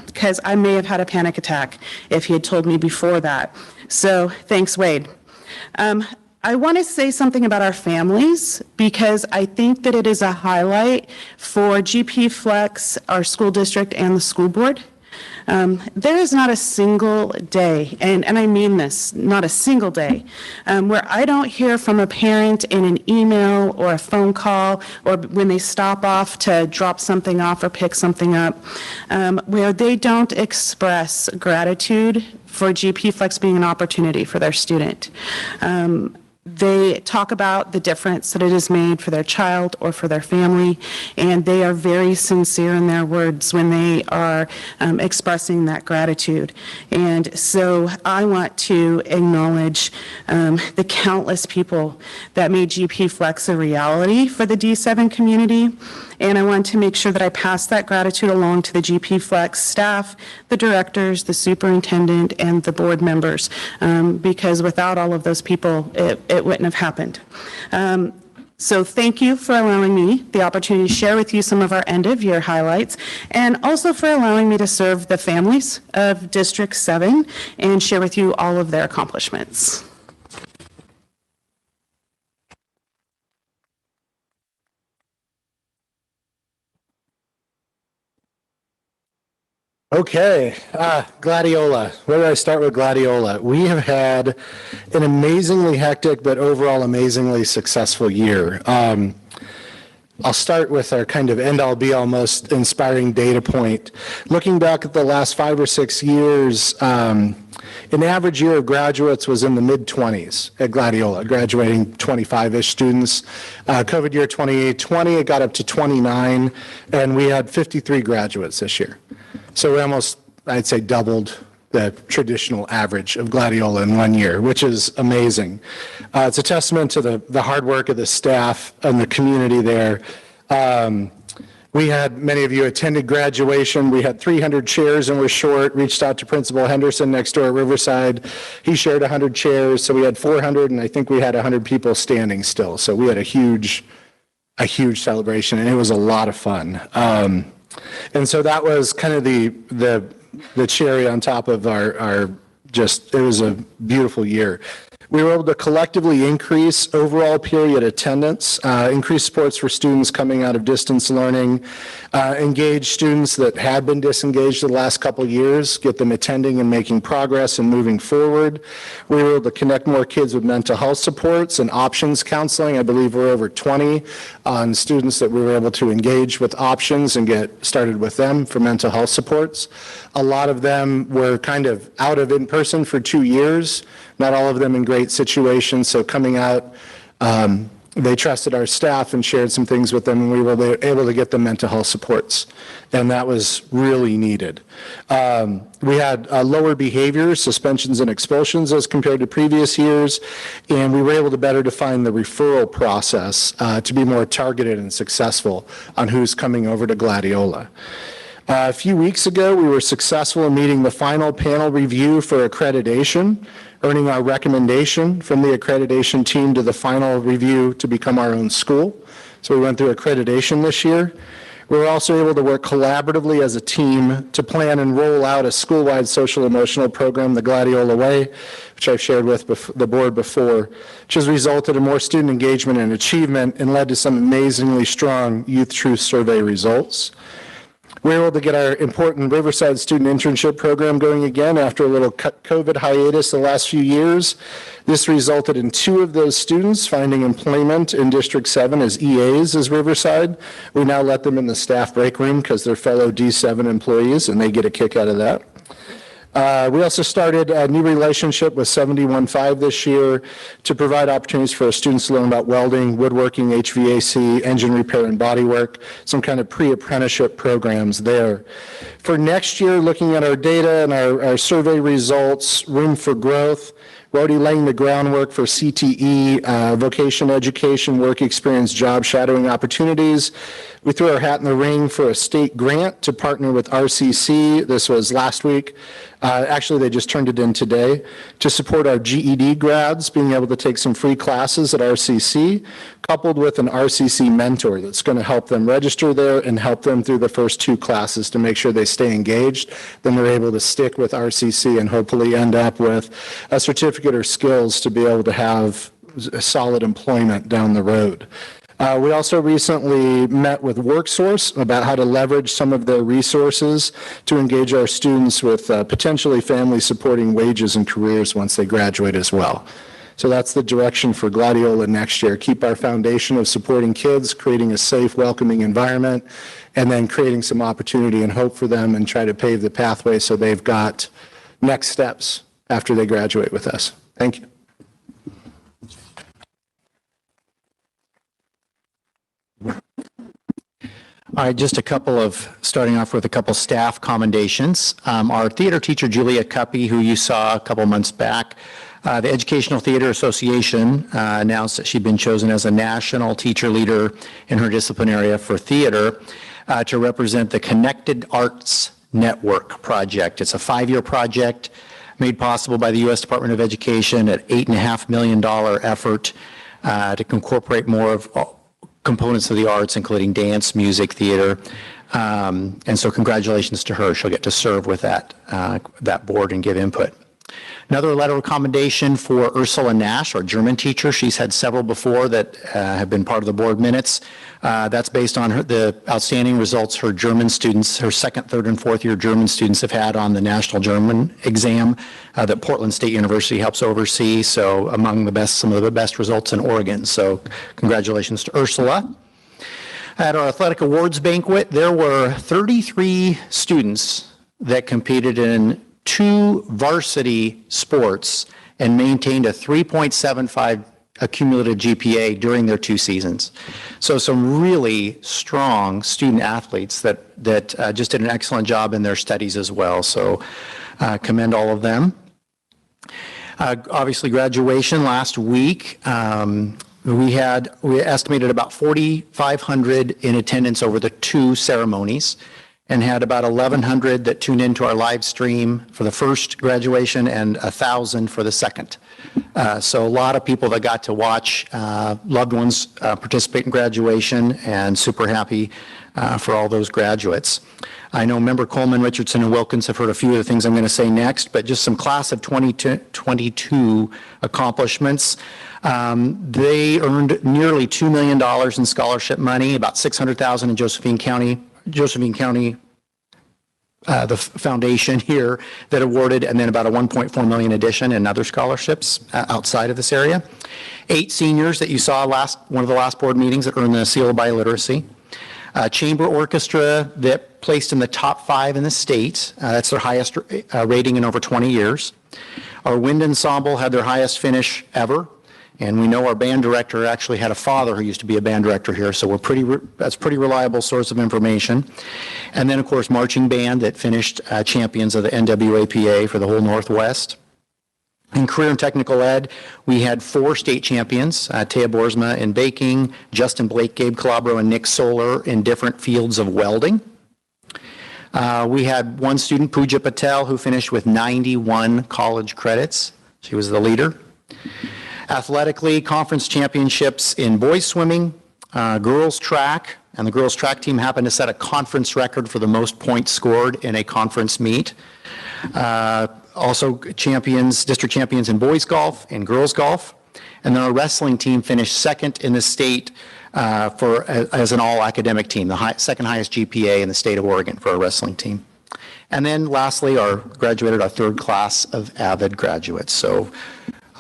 because I may have had a panic attack if he had told me before that. So thanks, Wade. I want to say something about our families because I think that it is a highlight for GP Flex, our school district, and the school board. There is not a single day, and I mean this, not a single day, where I don't hear from a parent in an email or a phone call or when they stop off to drop something off or pick something up, where they don't express gratitude for GP Flex being an opportunity for their student. They talk about the difference that it has made for their child or for their family, and they are very sincere in their words when they are expressing that gratitude. And so I want to acknowledge the countless people that made GP Flex a reality for the D7 community. And I want to make sure that I pass that gratitude along to the GP Flex staff, the directors, the superintendent, and the board members, because without all of those people, it wouldn't have happened. So thank you for allowing me the opportunity to share with you some of our end of year highlights, and also for allowing me to serve the families of District 7 and share with you all of their accomplishments. Okay, Gladiola. Where do I start with Gladiola? We have had an amazingly hectic but overall amazingly successful year. I'll start with our kind of end-all be-all most inspiring data point. Looking back at the last 5 or 6 years, an average year of graduates was in the mid-20s at Gladiola, graduating 25-ish students. COVID year 2020, it got up to 29, and we had 53 graduates this year. So we almost, I'd say, doubled the traditional average of Gladiola in 1 year, which is amazing. It's a testament to the hard work of the staff and the community there. We had, many of you attended graduation. We had 300 chairs and we're short. Reached out to Principal Henderson next door at Riverside. He shared 100 chairs, so we had 400, and I think we had 100 people standing still. So we had a huge celebration, and it was a lot of fun. And so that was kind of the cherry on top of our just, it was a beautiful year. We were able to collectively increase overall period attendance, increase supports for students coming out of distance learning, engage students that had been disengaged the last couple of years, get them attending and making progress and moving forward. We were able to connect more kids with mental health supports and options counseling. I believe we're over 20 on students that we were able to engage with options and get started with them for mental health supports. A lot of them were kind of out of in-person for 2 years, not all of them in great situations. So coming out they trusted our staff and shared some things with them, and we were able to get them mental health supports, and that was really needed. We had lower behaviors, suspensions and expulsions as compared to previous years, and we were able to better define the referral process to be more targeted and successful on who's coming over to Gladiola. A few weeks ago, we were successful in meeting the final panel review for accreditation, earning our recommendation from the accreditation team to the final review to become our own school. So we went through accreditation this year. We were also able to work collaboratively as a team to plan and roll out a school-wide social emotional program, the Gladiola Way, which I've shared with the board before, which has resulted in more student engagement and achievement and led to some amazingly strong Youth Truth Survey results. We were able to get our important Riverside student internship program going again after a little COVID hiatus the last few years. This resulted in 2 of those students finding employment in District 7 as EAs as Riverside. We now let them in the staff break room because they're fellow D7 employees and they get a kick out of that. We also started a new relationship with 71.5 this year to provide opportunities for our students to learn about welding, woodworking, HVAC, engine repair, and bodywork, some kind of pre-apprenticeship programs there. For next year, looking at our data and our survey results, room for growth, we're already laying the groundwork for CTE, vocational education, work experience, job shadowing opportunities. We threw our hat in the ring for a state grant to partner with RCC. This was last week. Actually, they just turned it in today to support our GED grads being able to take some free classes at RCC, coupled with an RCC mentor that's going to help them register there and help them through the first 2 classes to make sure they stay engaged. Then they're able to stick with RCC and hopefully end up with a certificate or skills to be able to have solid employment down the road. We also recently met with WorkSource about how to leverage some of their resources to engage our students with potentially family supporting wages and careers once they graduate as well. So that's the direction for Gladiola next year. Keep our foundation of supporting kids, creating a safe, welcoming environment, and then creating some opportunity and hope for them and try to pave the pathway so they've got next steps after they graduate with us. Thank you. All right, just starting off with a couple staff commendations. Our theater teacher, Julia Cuppy, who you saw a couple months back, the Educational Theater Association announced that she'd been chosen as a national teacher leader in her discipline area for theater to represent the Connected Arts Network project. It's a 5-year project made possible by the U.S. Department of Education at $8.5 million effort to incorporate more of components of the arts, including dance, music, theater. And so congratulations to her. She'll get to serve with that board and give input. Another letter of commendation for Ursula Nash, our German teacher. She's had several before that have been part of the board minutes. That's based on the outstanding results her German students, her 2nd, 3rd, and 4th year German students have had on the National German exam that Portland State University helps oversee. So among the best, some of the best results in Oregon. So congratulations to Ursula. At our athletic awards banquet, there were 33 students that competed in 2 varsity sports and maintained a 3.75 cumulative GPA during their 2 seasons. So some really strong student athletes that just did an excellent job in their studies as well. So commend all of them. Obviously graduation last week. We estimated about 4,500 in attendance over the 2 ceremonies, and had about 1,100 that tuned into our live stream for the first graduation and 1,000 for the second. So a lot of people that got to watch loved ones participate in graduation, and super happy for all those graduates. I know member Coleman, Richardson, and Wilkins have heard a few of the things I'm going to say next, but just some class of 2022 accomplishments. They earned nearly $2 million in scholarship money, about $600,000 in Josephine County, the foundation here that awarded, and then about a $1.4 million addition in other scholarships outside of this area. 8 seniors that you saw one of the last board meetings that earned the seal of biliteracy. Chamber orchestra that placed in the top 5 in the state. That's their highest rating in over 20 years. Our wind ensemble had their highest finish ever And we know our band director actually had a father who used to be a band director here, so that's pretty reliable source of information. And then, of course, marching band that finished champions of the NWAPA for the whole Northwest. In career and technical ed, we had 4 state champions, Taya Boersma in baking, Justin Blake, Gabe Calabro, and Nick Solar in different fields of welding. We had one student, Pooja Patel, who finished with 91 college credits. She was the leader. Athletically, conference championships in boys swimming, girls track, and the girls track team happened to set a conference record for the most points scored in a conference meet. Also district champions in boys golf and girls golf. And then our wrestling team finished second in the state as an all-academic team, the second highest GPA in the state of Oregon for our wrestling team. And then lastly, graduated our 3rd class of AVID graduates. So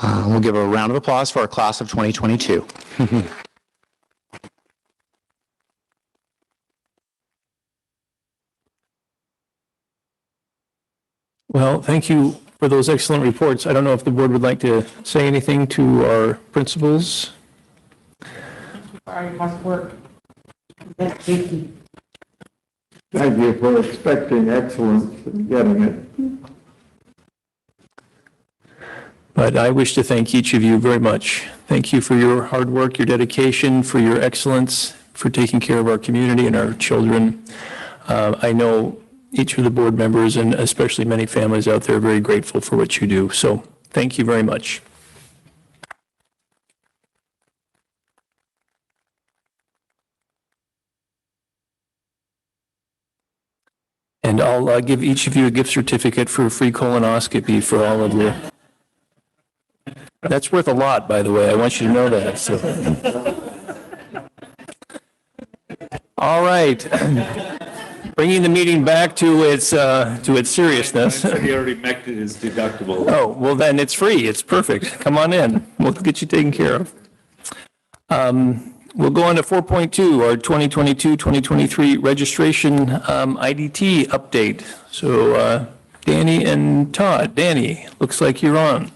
we'll give a round of applause for our class of 2022. Well, thank you for those excellent reports. I don't know if the board would like to say anything to our principals. Sorry, must work. Thank you for expecting excellence and getting it. But I wish to thank each of you very much. Thank you for your hard work, your dedication, for your excellence, for taking care of our community and our children. I know each of the board members, and especially many families out there, are very grateful for what you do. So thank you very much. And I'll give each of you a gift certificate for a free colonoscopy for all of you. That's worth a lot, by the way. I want you to know that. So. All right. Bringing the meeting back to its seriousness. He already met his deductible. Oh, well then it's free. It's perfect. Come on in. We'll get you taken care of. We'll go on to 4.2, our 2022-2023 registration IDT update. So Danny and Todd. Danny, looks like you're on.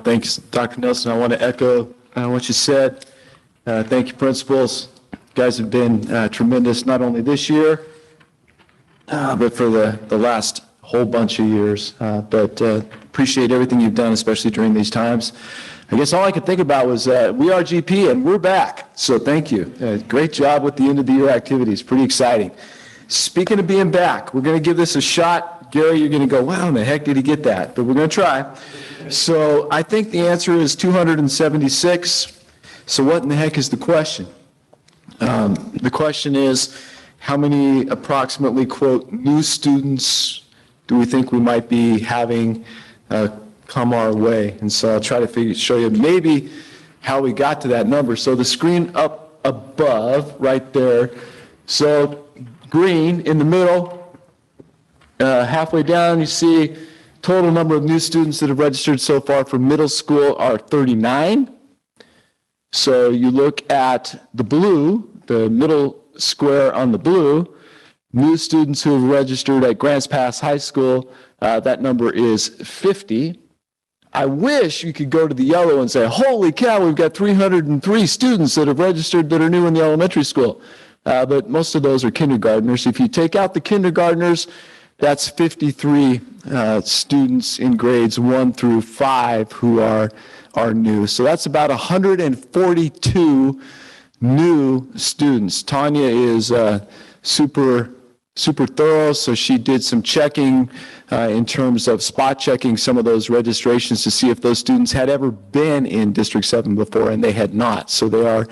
Thanks, Dr. Nelson. I want to echo what you said. Thank you, principals. You guys have been tremendous, not only this year, but for the last whole bunch of years. But appreciate everything you've done, especially during these times. I guess all I could think about was we are GP and we're back. So thank you. Great job with the end of the year activities. Pretty exciting. Speaking of being back, we're going to give this a shot. Gary, you're going to go, wow, how the heck did he get that? But we're going to try. So I think the answer is 276. So what in the heck is the question? The question is, how many approximately, quote, new students do we think we might be having come our way? And so I'll try to show you maybe how we got to that number. So the screen up above, right there. So green in the middle, halfway down, you see total number of new students that have registered so far for middle school are 39. So you look at the blue, the middle square on the blue, new students who have registered at Grants Pass High School, that number is 50. I wish you could go to the yellow and say, holy cow, we've got 303 students that have registered that are new in the elementary school. But most of those are kindergartners. If you take out the kindergartners, that's 53 students in grades 1 through 5 who are new. So that's about 142 new students. Tanya is super thorough, so she did some checking in terms of spot checking some of those registrations to see if those students had ever been in District 7 before, and they had not. So they are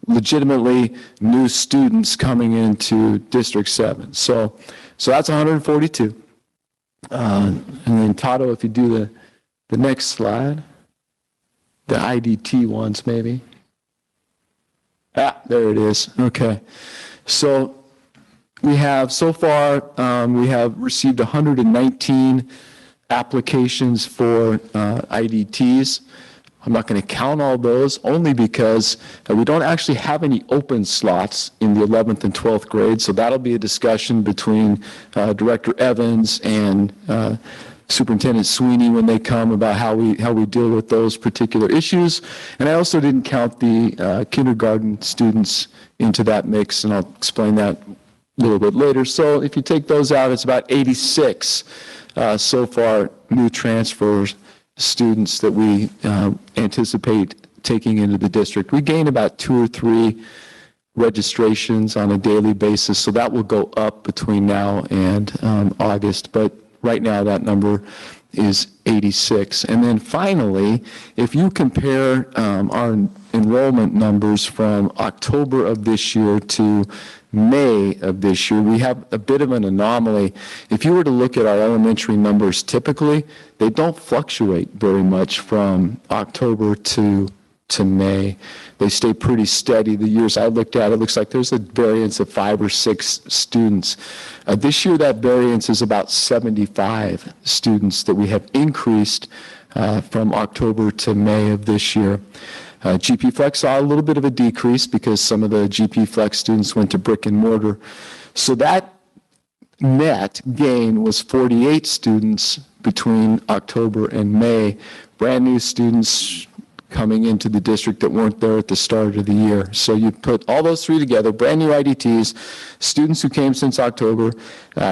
legitimately new students coming into District 7. So that's 142. And then Tato, if you do the next slide, the IDT ones maybe. There it is. Okay. So we have so far, we have received 119 applications for IDTs. I'm not going to count all those, only because we don't actually have any open slots in the 11th and 12th grade, so that'll be a discussion between Director Evans and Superintendent Sweeney when they come about how we deal with those particular issues. And I also didn't count the kindergarten students into that mix, and I'll explain that a little bit later. So if you take those out, it's about 86 so far new transfers students that we anticipate taking into the district. We gain about 2 or 3 registrations on a daily basis, so that will go up between now and August, but right now that number is 86. And then finally, if you compare our enrollment numbers from October of this year to May of this year, we have a bit of an anomaly. If you were to look at our elementary numbers typically, they don't fluctuate very much from October to May. They stay pretty steady. The years I looked at, it looks like there's a variance of 5 or 6 students. This year, that variance is about 75 students that we have increased from October to May of this year. GP Flex saw a little bit of a decrease because some of the GP Flex students went to brick and mortar. So that net gain was 48 students between October and May, brand new students coming into the district that weren't there at the start of the year. So you put all those 3 together, brand new IDTs, students who came since October,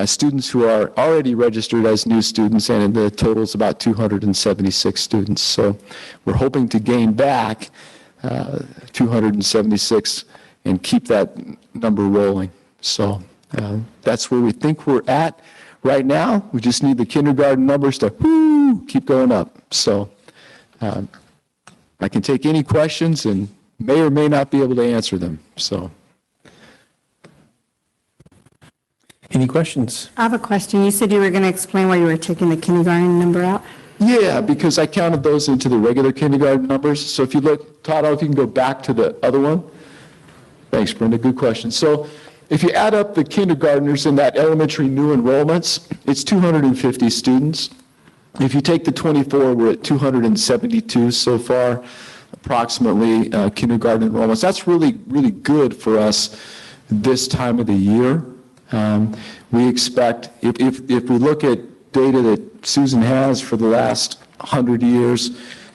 students who are already registered as new students, and the total is about 276 students. So we're hoping to gain back 276 and keep that number rolling. So that's where we think we're at right now. We just need the kindergarten numbers to keep going up. So I can take any questions and may or may not be able to answer them. So, Any questions? I have a question. You said you were going to explain why you were taking the kindergarten number out. yeah, because I counted those into the regular kindergarten numbers. So if you look, Todd, if you can go back to the other one. Thanks, Brenda. Good question. So if you add up the kindergartners in that elementary new enrollments, it's 250 students. If you take the 24, we're at 272 so far, approximately kindergarten enrollments. That's really, really good for us this time of the year. We expect, if we look at data that Susan has for the last 100 years,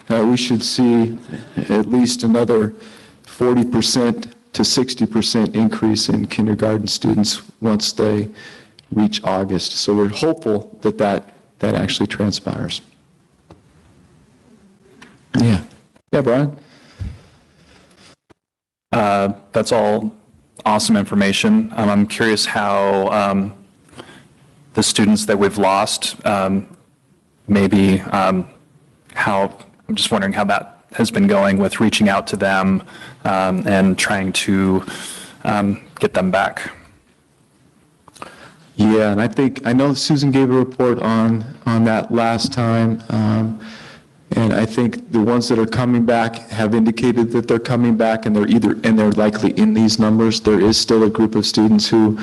we should see at least another 40% to 60% increase in kindergarten students once they reach August. So we're hopeful that that actually transpires. Yeah, Brian? That's all awesome information. I'm curious how the students that we've lost, maybe I'm just wondering how that has been going with reaching out to them and trying to get them back. Yeah, and I know Susan gave a report on that last time, and I think the ones that are coming back have indicated that they're coming back, and they're likely in these numbers. There is still a group of students who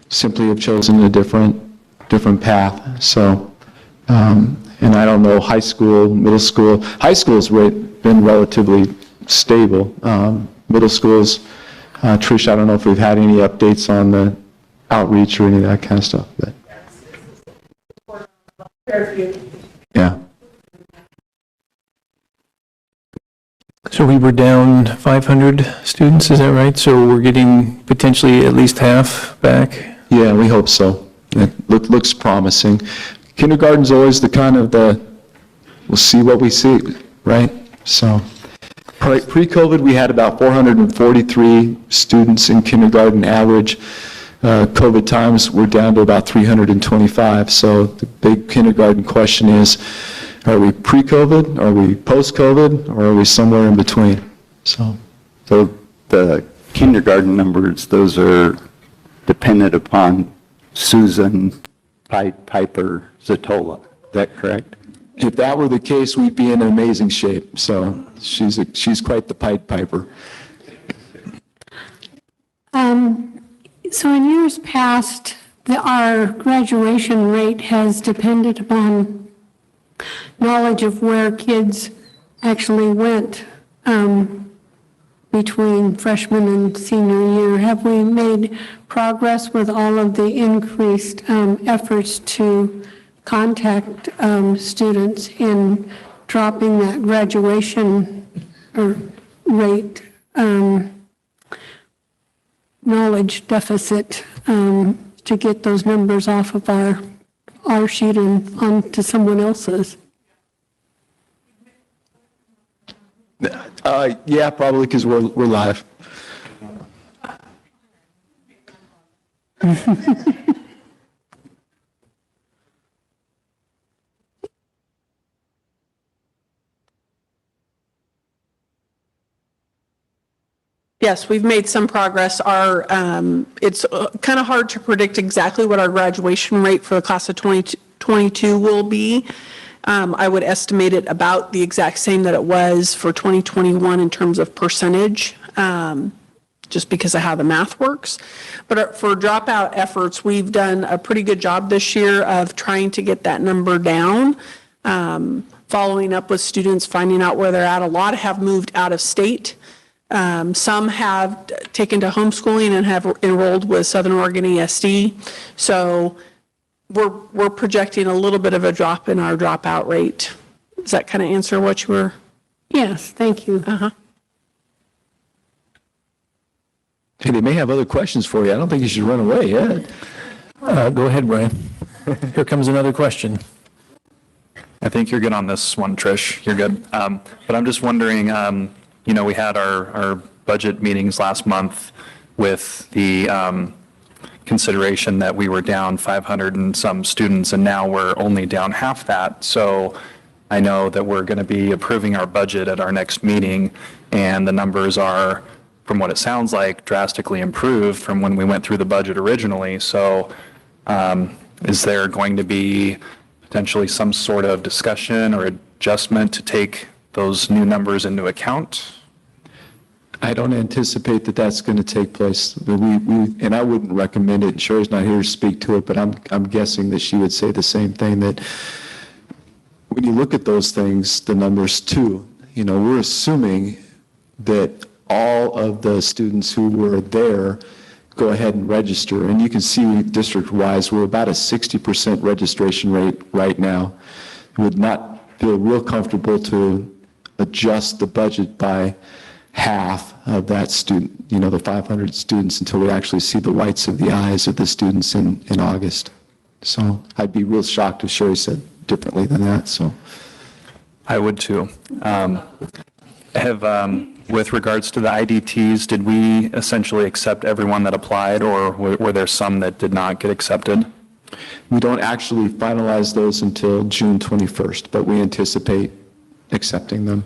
simply have chosen a different path. So, and I don't know, high school, middle school. High school's been relatively stable. Middle school's, Trish, I don't know if we've had any updates on the outreach or any of that kind of stuff, but yeah. So we were down 500 students, is that right? So we're getting potentially at least half back? Yeah, we hope so. It looks promising. Kindergarten's always the kind of we'll see what we see, right? So pre-COVID, we had about 443 students in kindergarten average. COVID times, we're down to about 325. So the big kindergarten question is, are we pre-COVID, are we post-COVID, or are we somewhere in between? So the kindergarten numbers, those are dependent upon Susan Piper Zatola. Is that correct? If that were the case, we'd be in amazing shape. So she's quite the Pied Piper. So in years past, our graduation rate has depended upon knowledge of where kids actually went between freshman and senior year? Have we made progress with all of the increased efforts to contact students in dropping that graduation rate knowledge deficit to get those numbers off of our sheet and onto someone else's? Yeah, probably because we're live. Yes, we've made some progress. It's kind of hard to predict exactly what our graduation rate for the class of 2022 will be. I would estimate it about the exact same that it was for 2021 in terms of percentage, just because of how the math works. But for dropout efforts, we've done a pretty good job this year of trying to get that number down, following up with students, finding out where they're at. A lot have moved out of state. Some have taken to homeschooling and have enrolled with Southern Oregon ESD. So we're projecting a little bit of a drop in our dropout rate. Does that kind of answer what you were? Yes, thank you. Hey, they may have other questions for you. I don't think you should run away yet. Go ahead, Brian. Here comes another question. I think you're good on this one, Trish. You're good. But I'm just wondering, we had our budget meetings last month with the consideration that we were down 500 and some students, and now we're only down half that. So I know that we're going to be approving our budget at our next meeting, and the numbers are, from what it sounds like, drastically improved from when we went through the budget originally. So is there going to be potentially some sort of discussion or adjustment to take those new numbers into account? I don't anticipate that that's going to take place. And I wouldn't recommend it. Sherry's not here to speak to it, but I'm guessing that she would say the same thing, that when you look at those things, the numbers too, we're assuming that all of the students who were there go ahead and register. And you can see district-wise, we're about a 60% registration rate right now. Would not feel real comfortable to adjust the budget by half of that student, the 500 students, until we actually see the whites of the eyes of the students in August. So I'd be real shocked if Sherry said differently than that. So I would too. With regards to the IDTs, did we essentially accept everyone that applied, or were there some that did not get accepted? We don't actually finalize those until June 21st, but we anticipate accepting them.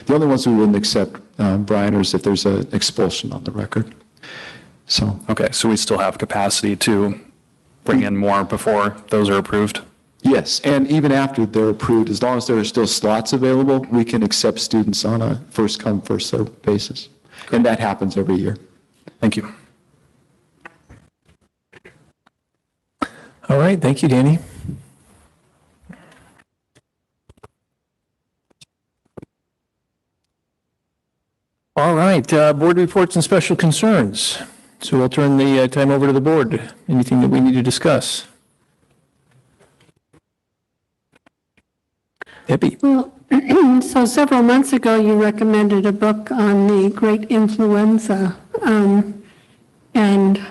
The only ones we wouldn't accept, Brian, is if there's an expulsion on the record. So. Okay, so we still have capacity to bring in more before those are approved? Yes, and even after they're approved, as long as there are still slots available, we can accept students on a first-come, first-served basis. And that happens every year. Thank you. All right, thank you, Danny. All right, board reports and special concerns. So we'll turn the time over to the board. Anything that we need to discuss? Debbie. Well, so several months ago, you recommended a book on the great influenza, and it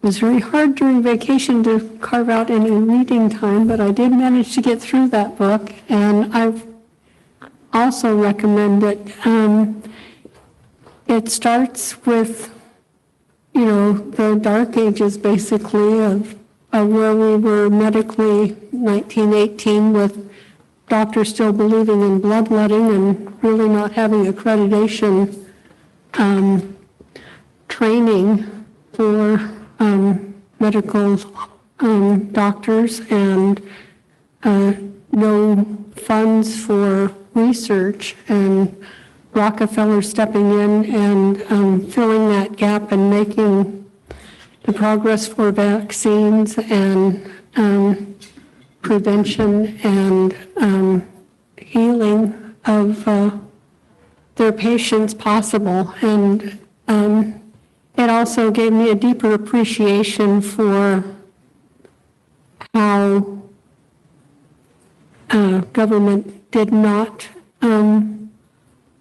was very hard during vacation to carve out any reading time, but I did manage to get through that book, and I also recommend it. It starts with, the dark ages, basically, of where we were medically, 1918, with doctors still believing in bloodletting and really not having accreditation training for medical doctors, and no funds for research, and Rockefeller stepping in and filling that gap and making the progress for vaccines and prevention and healing of of their patients possible. And it also gave me a deeper appreciation for how government did not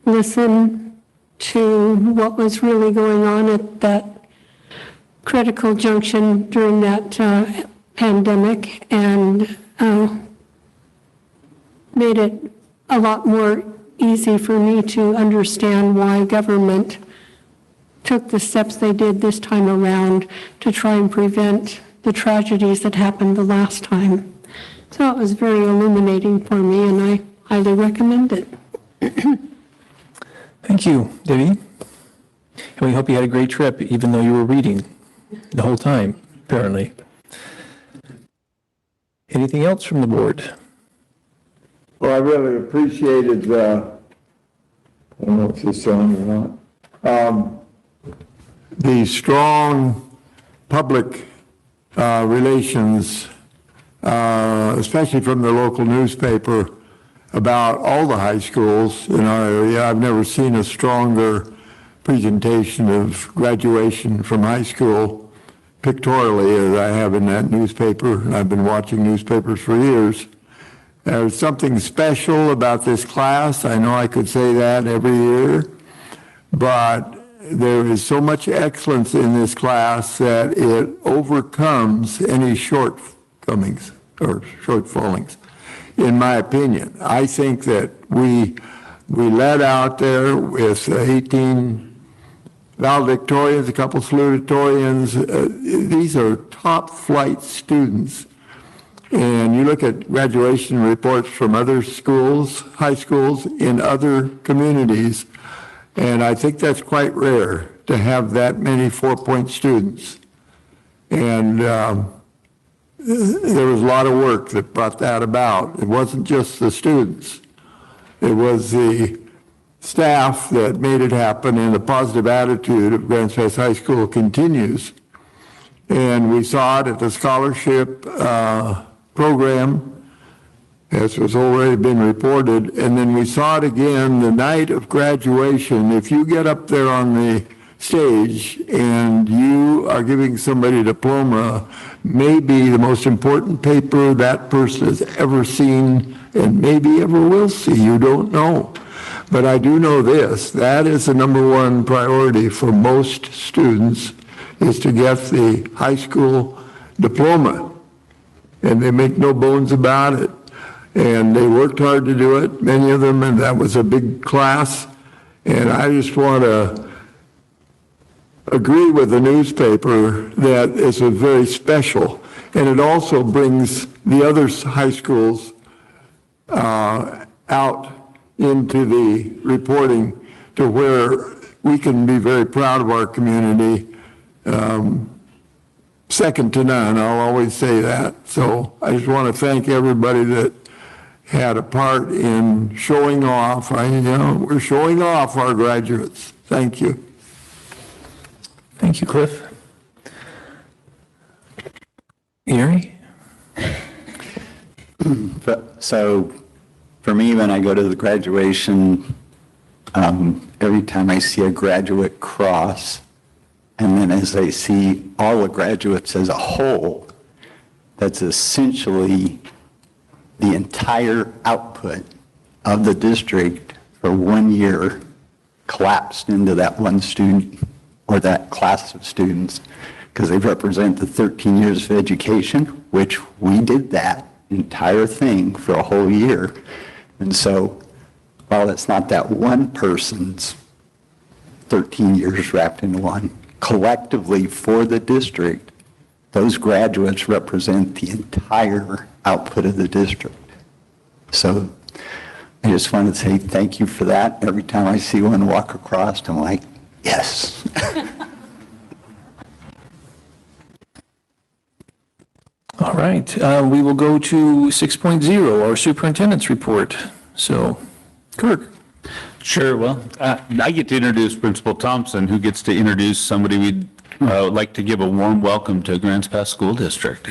listen to what was really going on at that critical junction during that pandemic, and made it a lot more easy for me to understand why government took the steps they did this time around to try and prevent the tragedies that happened the last time. So it was very illuminating for me, and I highly recommend it. Thank you, Debbie. And we hope you had a great trip, even though you were reading the whole time, apparently. Anything else from the board? Well, I really appreciated the, I don't know if this is on or not, the strong public relations, especially from the local newspaper, about all the high schools in our area. I've never seen a stronger presentation of graduation from high school pictorially as I have in that newspaper, and I've been watching newspapers for years. There's something special about this class. I know I could say that every year, but there is so much excellence in this class that it overcomes any shortcomings or shortfallings, in my opinion. I think that we led out there with 18 valedictorians, a couple salutatorians. These are top flight students. And you look at graduation reports from other schools, high schools in other communities, and I think that's quite rare to have that many 4-point students. And there was a lot of work that brought that about. It wasn't just the students. It was the staff that made it happen, and the positive attitude of Grants Pass High School continues. And we saw it at the scholarship program, as was already been reported, and then we saw it again the night of graduation. If you get up there on the stage and you are giving somebody a diploma, maybe the most important paper that person has ever seen and maybe ever will see, you don't know. But I do know this, that is the number one priority for most students, is to get the high school diploma. And they make no bones about it. And they worked hard to do it, many of them, and that was a big class. And I just want to agree with the newspaper that it's a very special. And it also brings the other high schools out into the reporting to where we can be very proud of our community. Second to none, I'll always say that. So I just want to thank everybody that had a part in showing off. We're showing off our graduates. Thank you. Thank you, Cliff. Erie? So for me, when I go to the graduation, every time I see a graduate cross, and then as I see all the graduates as a whole, that's essentially the entire output of the district for 1 year collapsed into that one student or that class of students, because they represent the 13 years of education, which we did that entire thing for a whole year. And so while it's not that one person's 13 years wrapped into one, collectively for the district, those graduates represent the entire output of the district. So I just want to say thank you for that. Every time I see one walk across, I'm like, yes. All right, we will go to 6.0, our superintendent's report. So, Kirk. Sure, well, I get to introduce Principal Thompson, who gets to introduce somebody we'd like to give a warm welcome to Grants Pass School District.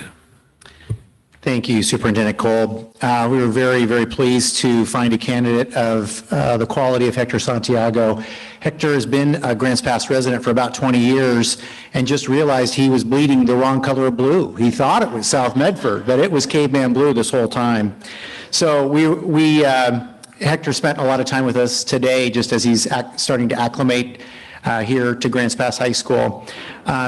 Thank you, Superintendent Kolb. We were very, very pleased to find a candidate of the quality of Hector Santiago. Hector has been a Grants Pass resident for about 20 years and just realized he was bleeding the wrong color of blue. He thought it was South Medford, but it was caveman blue this whole time. So Hector spent a lot of time with us today just as he's starting to acclimate here to Grants Pass High School.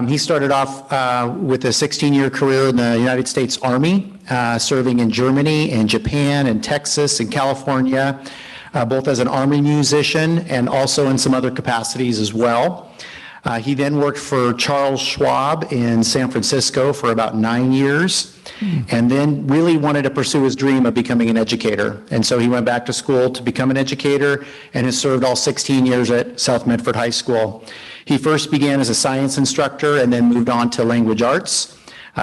He started off with a 16-year career in the United States Army, serving in Germany and Japan and Texas and California, both as an Army musician and also in some other capacities as well. He then worked for Charles Schwab in San Francisco for about 9 years, and then really wanted to pursue his dream of becoming an educator. And so he went back to school to become an educator and has served all 16 years at South Medford High School. He first began as a science instructor and then moved on to language arts.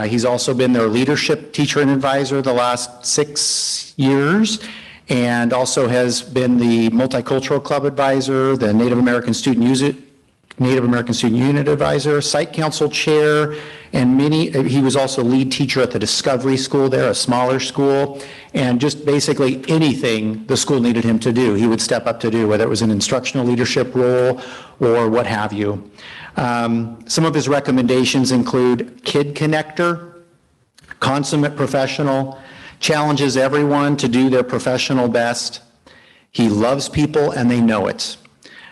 He's also been their leadership teacher and advisor the last 6 years, and also has been the Multicultural Club advisor, the Native American Student Unit advisor, site council chair, and he was also lead teacher at the Discovery School there, a smaller school, and just basically anything the school needed him to do, he would step up to do, whether it was an instructional leadership role or what have you. Some of his recommendations include kid connector, consummate professional, challenges everyone to do their professional best. He loves people and they know it.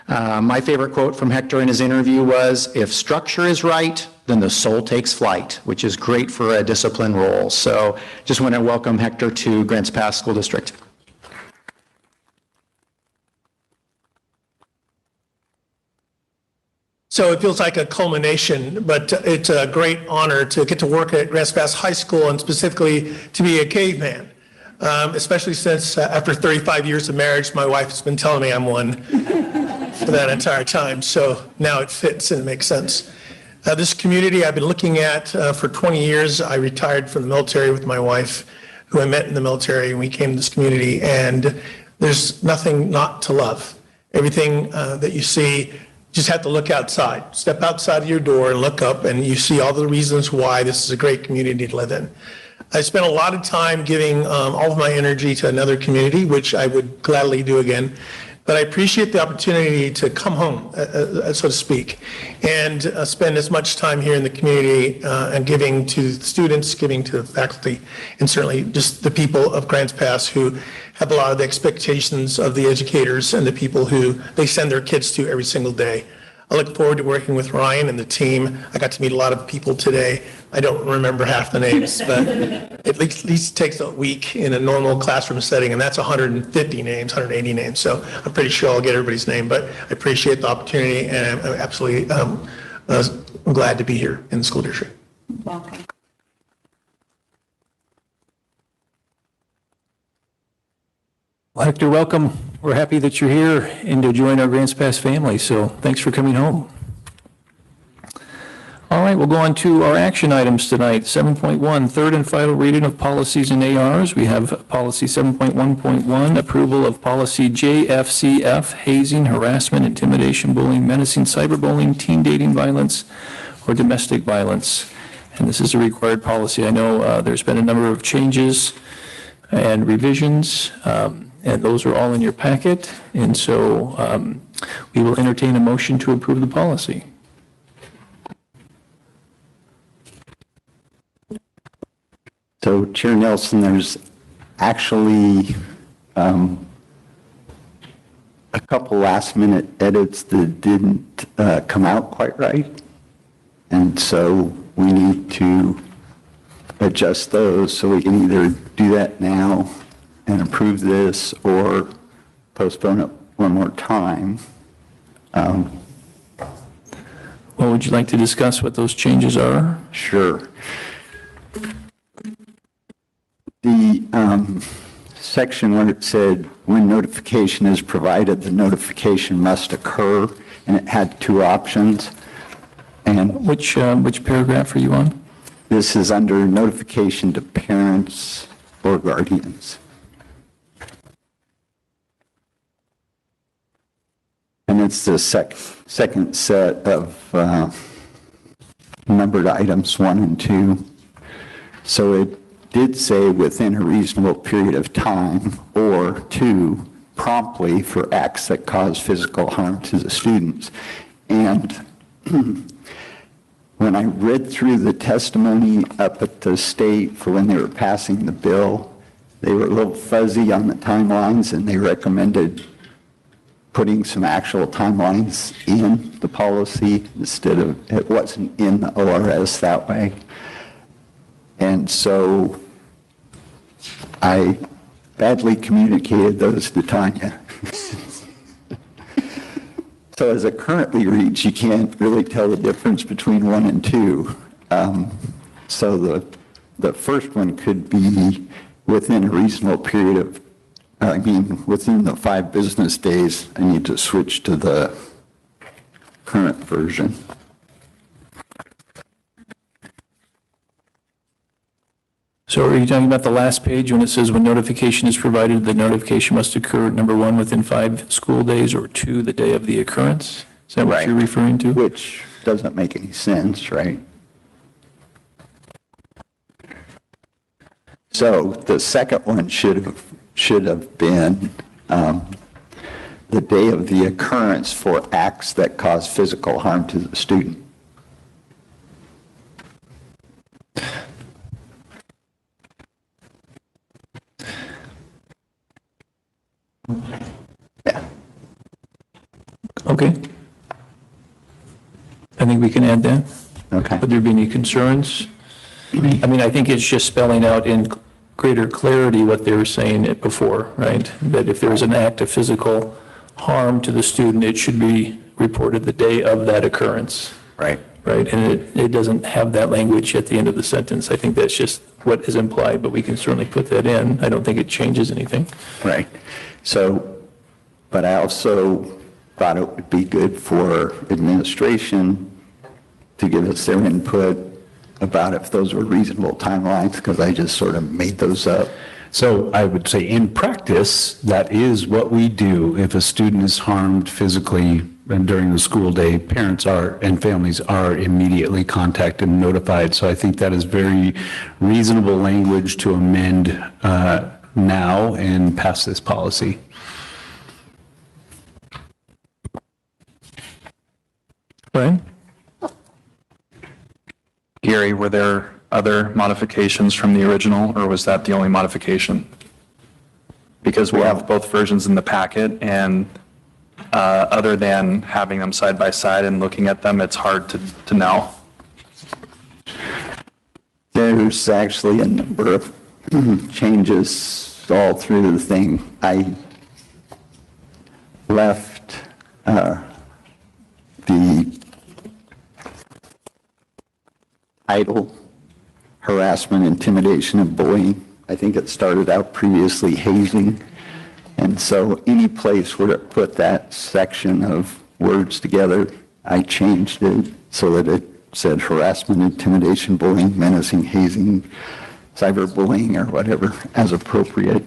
My favorite quote from Hector in his interview was, "If structure is right, then the soul takes flight," which is great for a discipline role. So just want to welcome Hector to Grants Pass School District. So it feels like a culmination, but it's a great honor to get to work at Grants Pass High School and specifically to be a caveman, especially since after 35 years of marriage, my wife has been telling me I'm one for that entire time. So now it fits and it makes sense. This community I've been looking at for 20 years. I retired from the military with my wife, who I met in the military, and we came to this community, and there's nothing not to love. Everything that you see, just have to look outside. Step outside of your door and look up, and you see all the reasons why this is a great community to live in. I spent a lot of time giving all of my energy to another community, which I would gladly do again. But I appreciate the opportunity to come home, so to speak, and spend as much time here in the community and giving to students, giving to the faculty, and certainly just the people of Grants Pass who have a lot of the expectations of the educators and the people who they send their kids to every single day. I look forward to working with Ryan and the team. I got to meet a lot of people today. I don't remember half the names, but at least takes a week in a normal classroom setting, and that's 150 names, 180 names. So I'm pretty sure I'll get everybody's name, but I appreciate the opportunity, and I'm absolutely glad to be here in the school district. Welcome. Well, Hector, welcome. We're happy that you're here and to join our Grants Pass family, so thanks for coming home. All right, we'll go on to our action items tonight. 7.1, third and final reading of policies and ARs. We have policy 7.1.1, approval of policy JFCF, hazing, harassment, intimidation, bullying, menacing, cyberbullying, teen dating violence, or domestic violence. And this is a required policy. I know there's been a number of changes and revisions, and those are all in your packet. And so we will entertain a motion to approve the policy. So, Chair Nelson, there's actually a couple last-minute edits that didn't come out quite right, and so we need to adjust those, so we can either do that now and approve this or postpone it one more time. Well, would you like to discuss what those changes are? Sure. The section where it said when notification is provided, the notification must occur, and it had two options. And which paragraph are you on? This is under notification to parents or guardians. And it's the second set of numbered items 1 and 2. So did say within a reasonable period of time, or 2, promptly for acts that cause physical harm to the students. And when I read through the testimony up at the state for when they were passing the bill, they were a little fuzzy on the timelines, and they recommended putting some actual timelines in the policy instead of, it wasn't in the ORS that way. And so I badly communicated those to Tanya. So as it currently reads, you can't really tell the difference between 1 and 2. So the first one could be within a reasonable period of, within the 5 business days. I need to switch to the current version. So are you talking about the last page when it says when notification is provided, the notification must occur, number 1, within 5 school days, or 2, the day of the occurrence? Is that what you're referring to? Which doesn't make any sense, right? So the second one should have been the day of the occurrence for acts that cause physical harm to the student. Yeah. Okay. I think we can add that. Okay. Would there be any concerns? I mean, I think it's just spelling out in greater clarity what they were saying it before, right? That if there's an act of physical harm to the student, it should be reported the day of that occurrence. Right. Right, and it doesn't have that language at the end of the sentence. I think that's just what is implied, but we can certainly put that in. I don't think it changes anything. Right. So, but I also thought it would be good for administration to give us their input about if those were reasonable timelines, because I just sort of made those up. So I would say in practice, that is what we do. If a student is harmed physically and during the school day, parents are and families are immediately contacted and notified. So I think that is very reasonable language to amend now and pass this policy. Brian? Gary, were there other modifications from the original, or was that the only modification? Because we have both versions in the packet, and other than having them side by side and looking at them, it's hard to know. There's actually a number of changes all through the thing. I left the title, harassment, intimidation, and bullying. I think it started out previously hazing. And so any place where it put that section of words together, I changed it so that it said harassment, intimidation, bullying, menacing, hazing, cyberbullying, or whatever, as appropriate.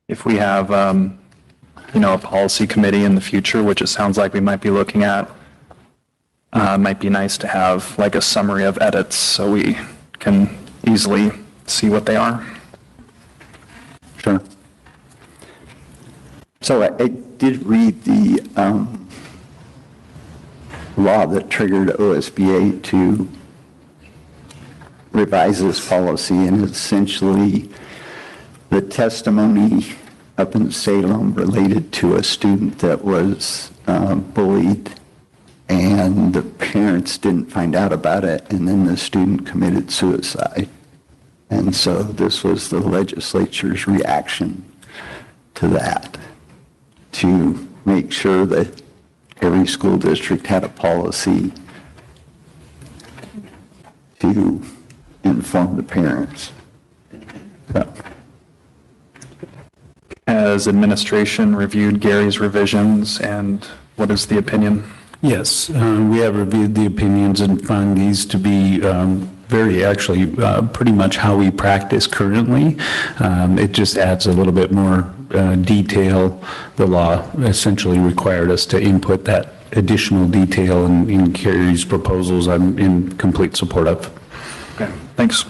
If we have, a policy committee in the future, which it sounds like we might be looking at, might be nice to have like a summary of edits so we can easily see what they are. Sure. So I did read the law that triggered OSBA to revise this policy, and essentially the testimony up in Salem related to a student that was bullied, and the parents didn't find out about it, and then the student committed suicide. And so this was the legislature's reaction to that, to make sure that every school district had a policy to inform the parents. So. Has administration reviewed Gary's revisions, and what is the opinion? Yes, we have reviewed the opinions and found these to be pretty much how we practice currently. It just adds a little bit more detail. The law essentially required us to input that additional detail in Carrie's proposals. I'm in complete support of. Okay, thanks.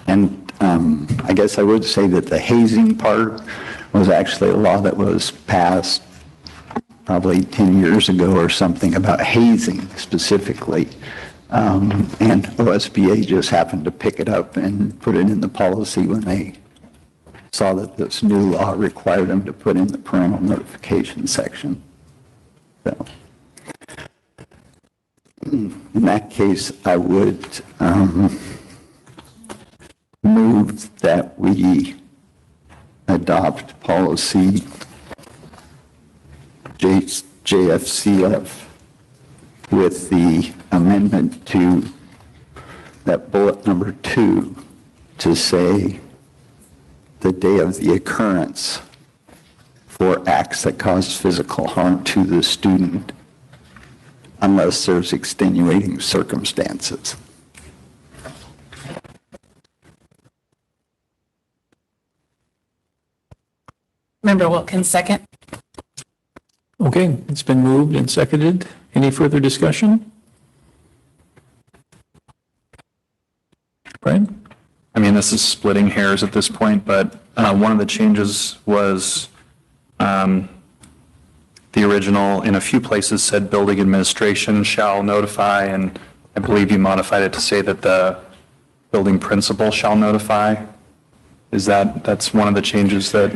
And I guess I would say that the hazing part was actually a law that was passed probably 10 years ago or something about hazing specifically. And OSBA just happened to pick it up and put it in the policy when they saw that this new law required them to put in the parental notification section. So, in that case, I would move that we adopt policy JFCF with the amendment to that bullet number 2 to say the day of the occurrence for acts that cause physical harm to the student unless there's extenuating circumstances. Member Wilkins, second. Okay, it's been moved and seconded. Any further discussion? Brian? I mean, this is splitting hairs at this point, but one of the changes was the original, in a few places, said building administration shall notify, and I believe you modified it to say that the building principal shall notify. That's one of the changes that...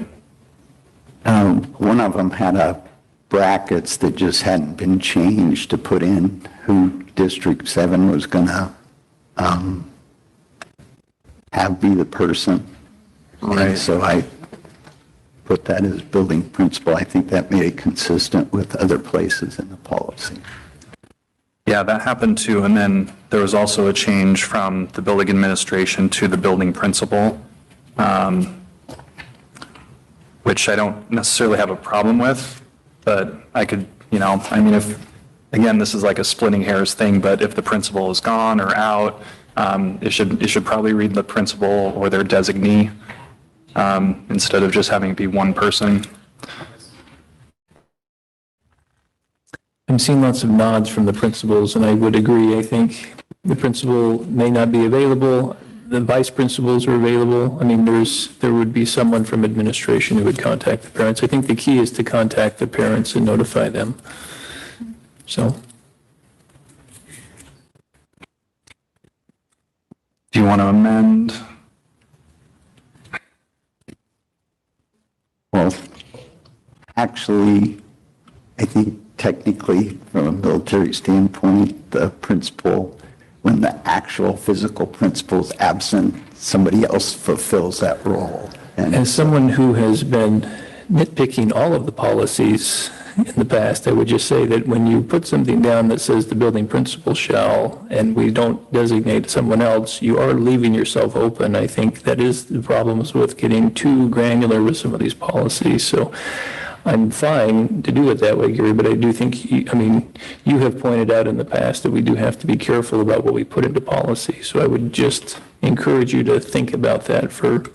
One of them had a brackets that just hadn't been changed to put in who District 7 was going to have be the person. Right. And so I put that as building principal. I think that made it consistent with other places in the policy. Yeah, that happened too. And then there was also a change from the building administration to the building principal, which I don't necessarily have a problem with, but I could, I mean, if, again, this is like a splitting hairs thing, but if the principal is gone or out, it should probably read the principal or their designee instead of just having it be one person. I'm seeing lots of nods from the principals, and I would agree. I think the principal may not be available. The vice principals are available. I mean, there would be someone from administration who would contact the parents. I think the key is to contact the parents and notify them. So. Do you want to amend? Well, actually, I think technically from a military standpoint, the principal, when the actual physical principal is absent, somebody else fulfills that role. And as someone who has been nitpicking all of the policies in the past, I would just say that when you put something down that says the building principal shall, and we don't designate someone else, you are leaving yourself open. I think that is the problems with getting too granular with some of these policies. So I'm fine to do it that way, Gary, but I do think, you have pointed out in the past that we do have to be careful about what we put into policy. So I would just encourage you to think about that for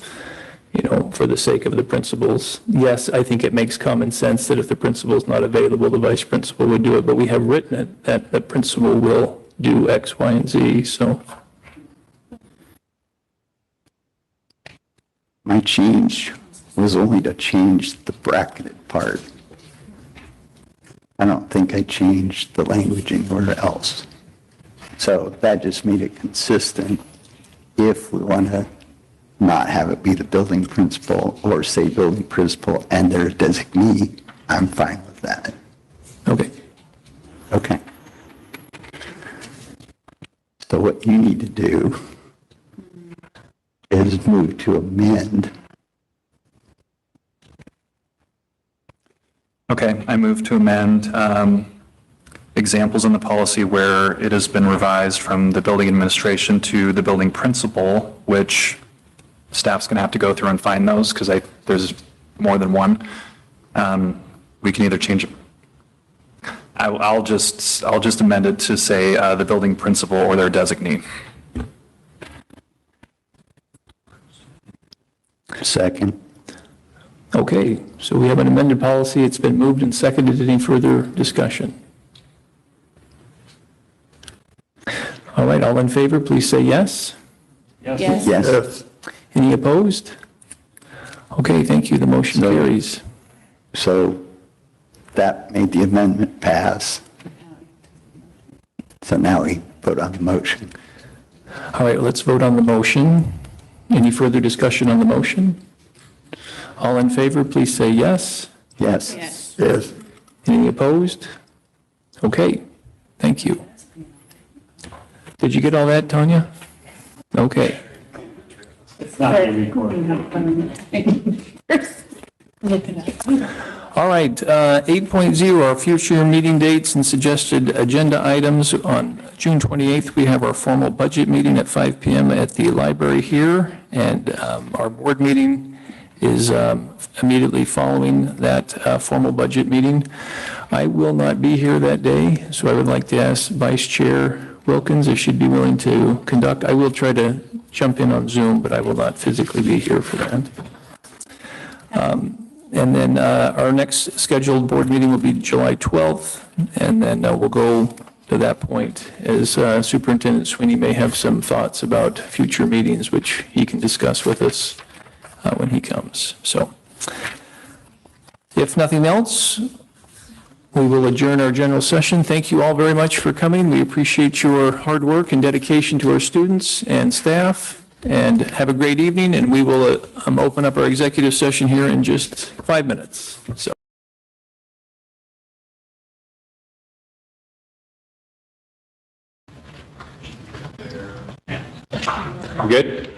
the sake of the principals. Yes, I think it makes common sense that if the principal is not available, the vice principal would do it, but we have written it that the principal will do X, Y, and Z, so. my change was only to change the bracketed part. I don't think I changed the language anywhere else. So that just made it consistent. If we want to not have it be the building principal or say building principal and their designee, I'm fine with that. Okay. Okay. So what you need to do is move to amend. Okay, I move to amend examples in the policy where it has been revised from the building administration to the building principal, which staff's going to have to go through and find those because there's more than one. We can either change it. I'll just amend it to say the building principal or their designee. Second. Okay, so we have an amended policy. It's been moved and seconded. Any further discussion? All right, all in favor, please say yes. Yes. Yes. Any opposed? Okay, thank you. The motion carries. So that made the amendment pass. So now we vote on the motion. All right, let's vote on the motion. Any further discussion on the motion? All in favor, please say yes. Yes. Yes. Any opposed? Okay, thank you. Did you get all that, Tanya? Okay. All right, 8.0, our future meeting dates and suggested agenda items. On June 28th, we have our formal budget meeting at 5 p.m. at the library here, and our board meeting is immediately following that formal budget meeting. I will not be here that day, so I would like to ask Vice Chair Wilkins if she'd be willing to conduct. I will try to jump in on Zoom, but I will not physically be here for that. And then our next scheduled board meeting will be July 12th, and then we'll go to that point as Superintendent Sweeney may have some thoughts about future meetings, which he can discuss with us when he comes. So if nothing else, we will adjourn our general session. Thank you all very much for coming. We appreciate your hard work and dedication to our students and staff. And have a great evening, and we will open up our executive session here in just 5 minutes. So. Good?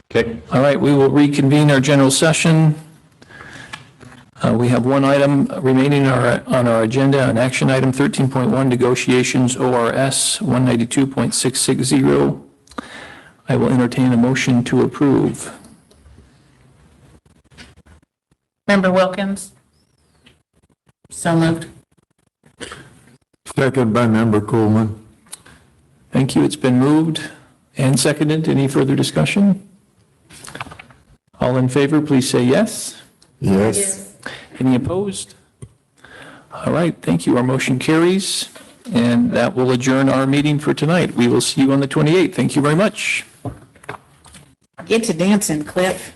Okay. All right, we will reconvene our general session. We have one item remaining on our agenda, an action item 13.1, negotiations ORS 192.660. I will entertain a motion to approve. Member Wilkins? So moved. Second by Member Coleman. Thank you. It's been moved and seconded. Any further discussion? All in favor, please say yes. Yes. Any opposed? All right, thank you. Our motion carries, and that will adjourn our meeting for tonight. We will see you on the 28th. Thank you very much. Get to dancing, Cliff.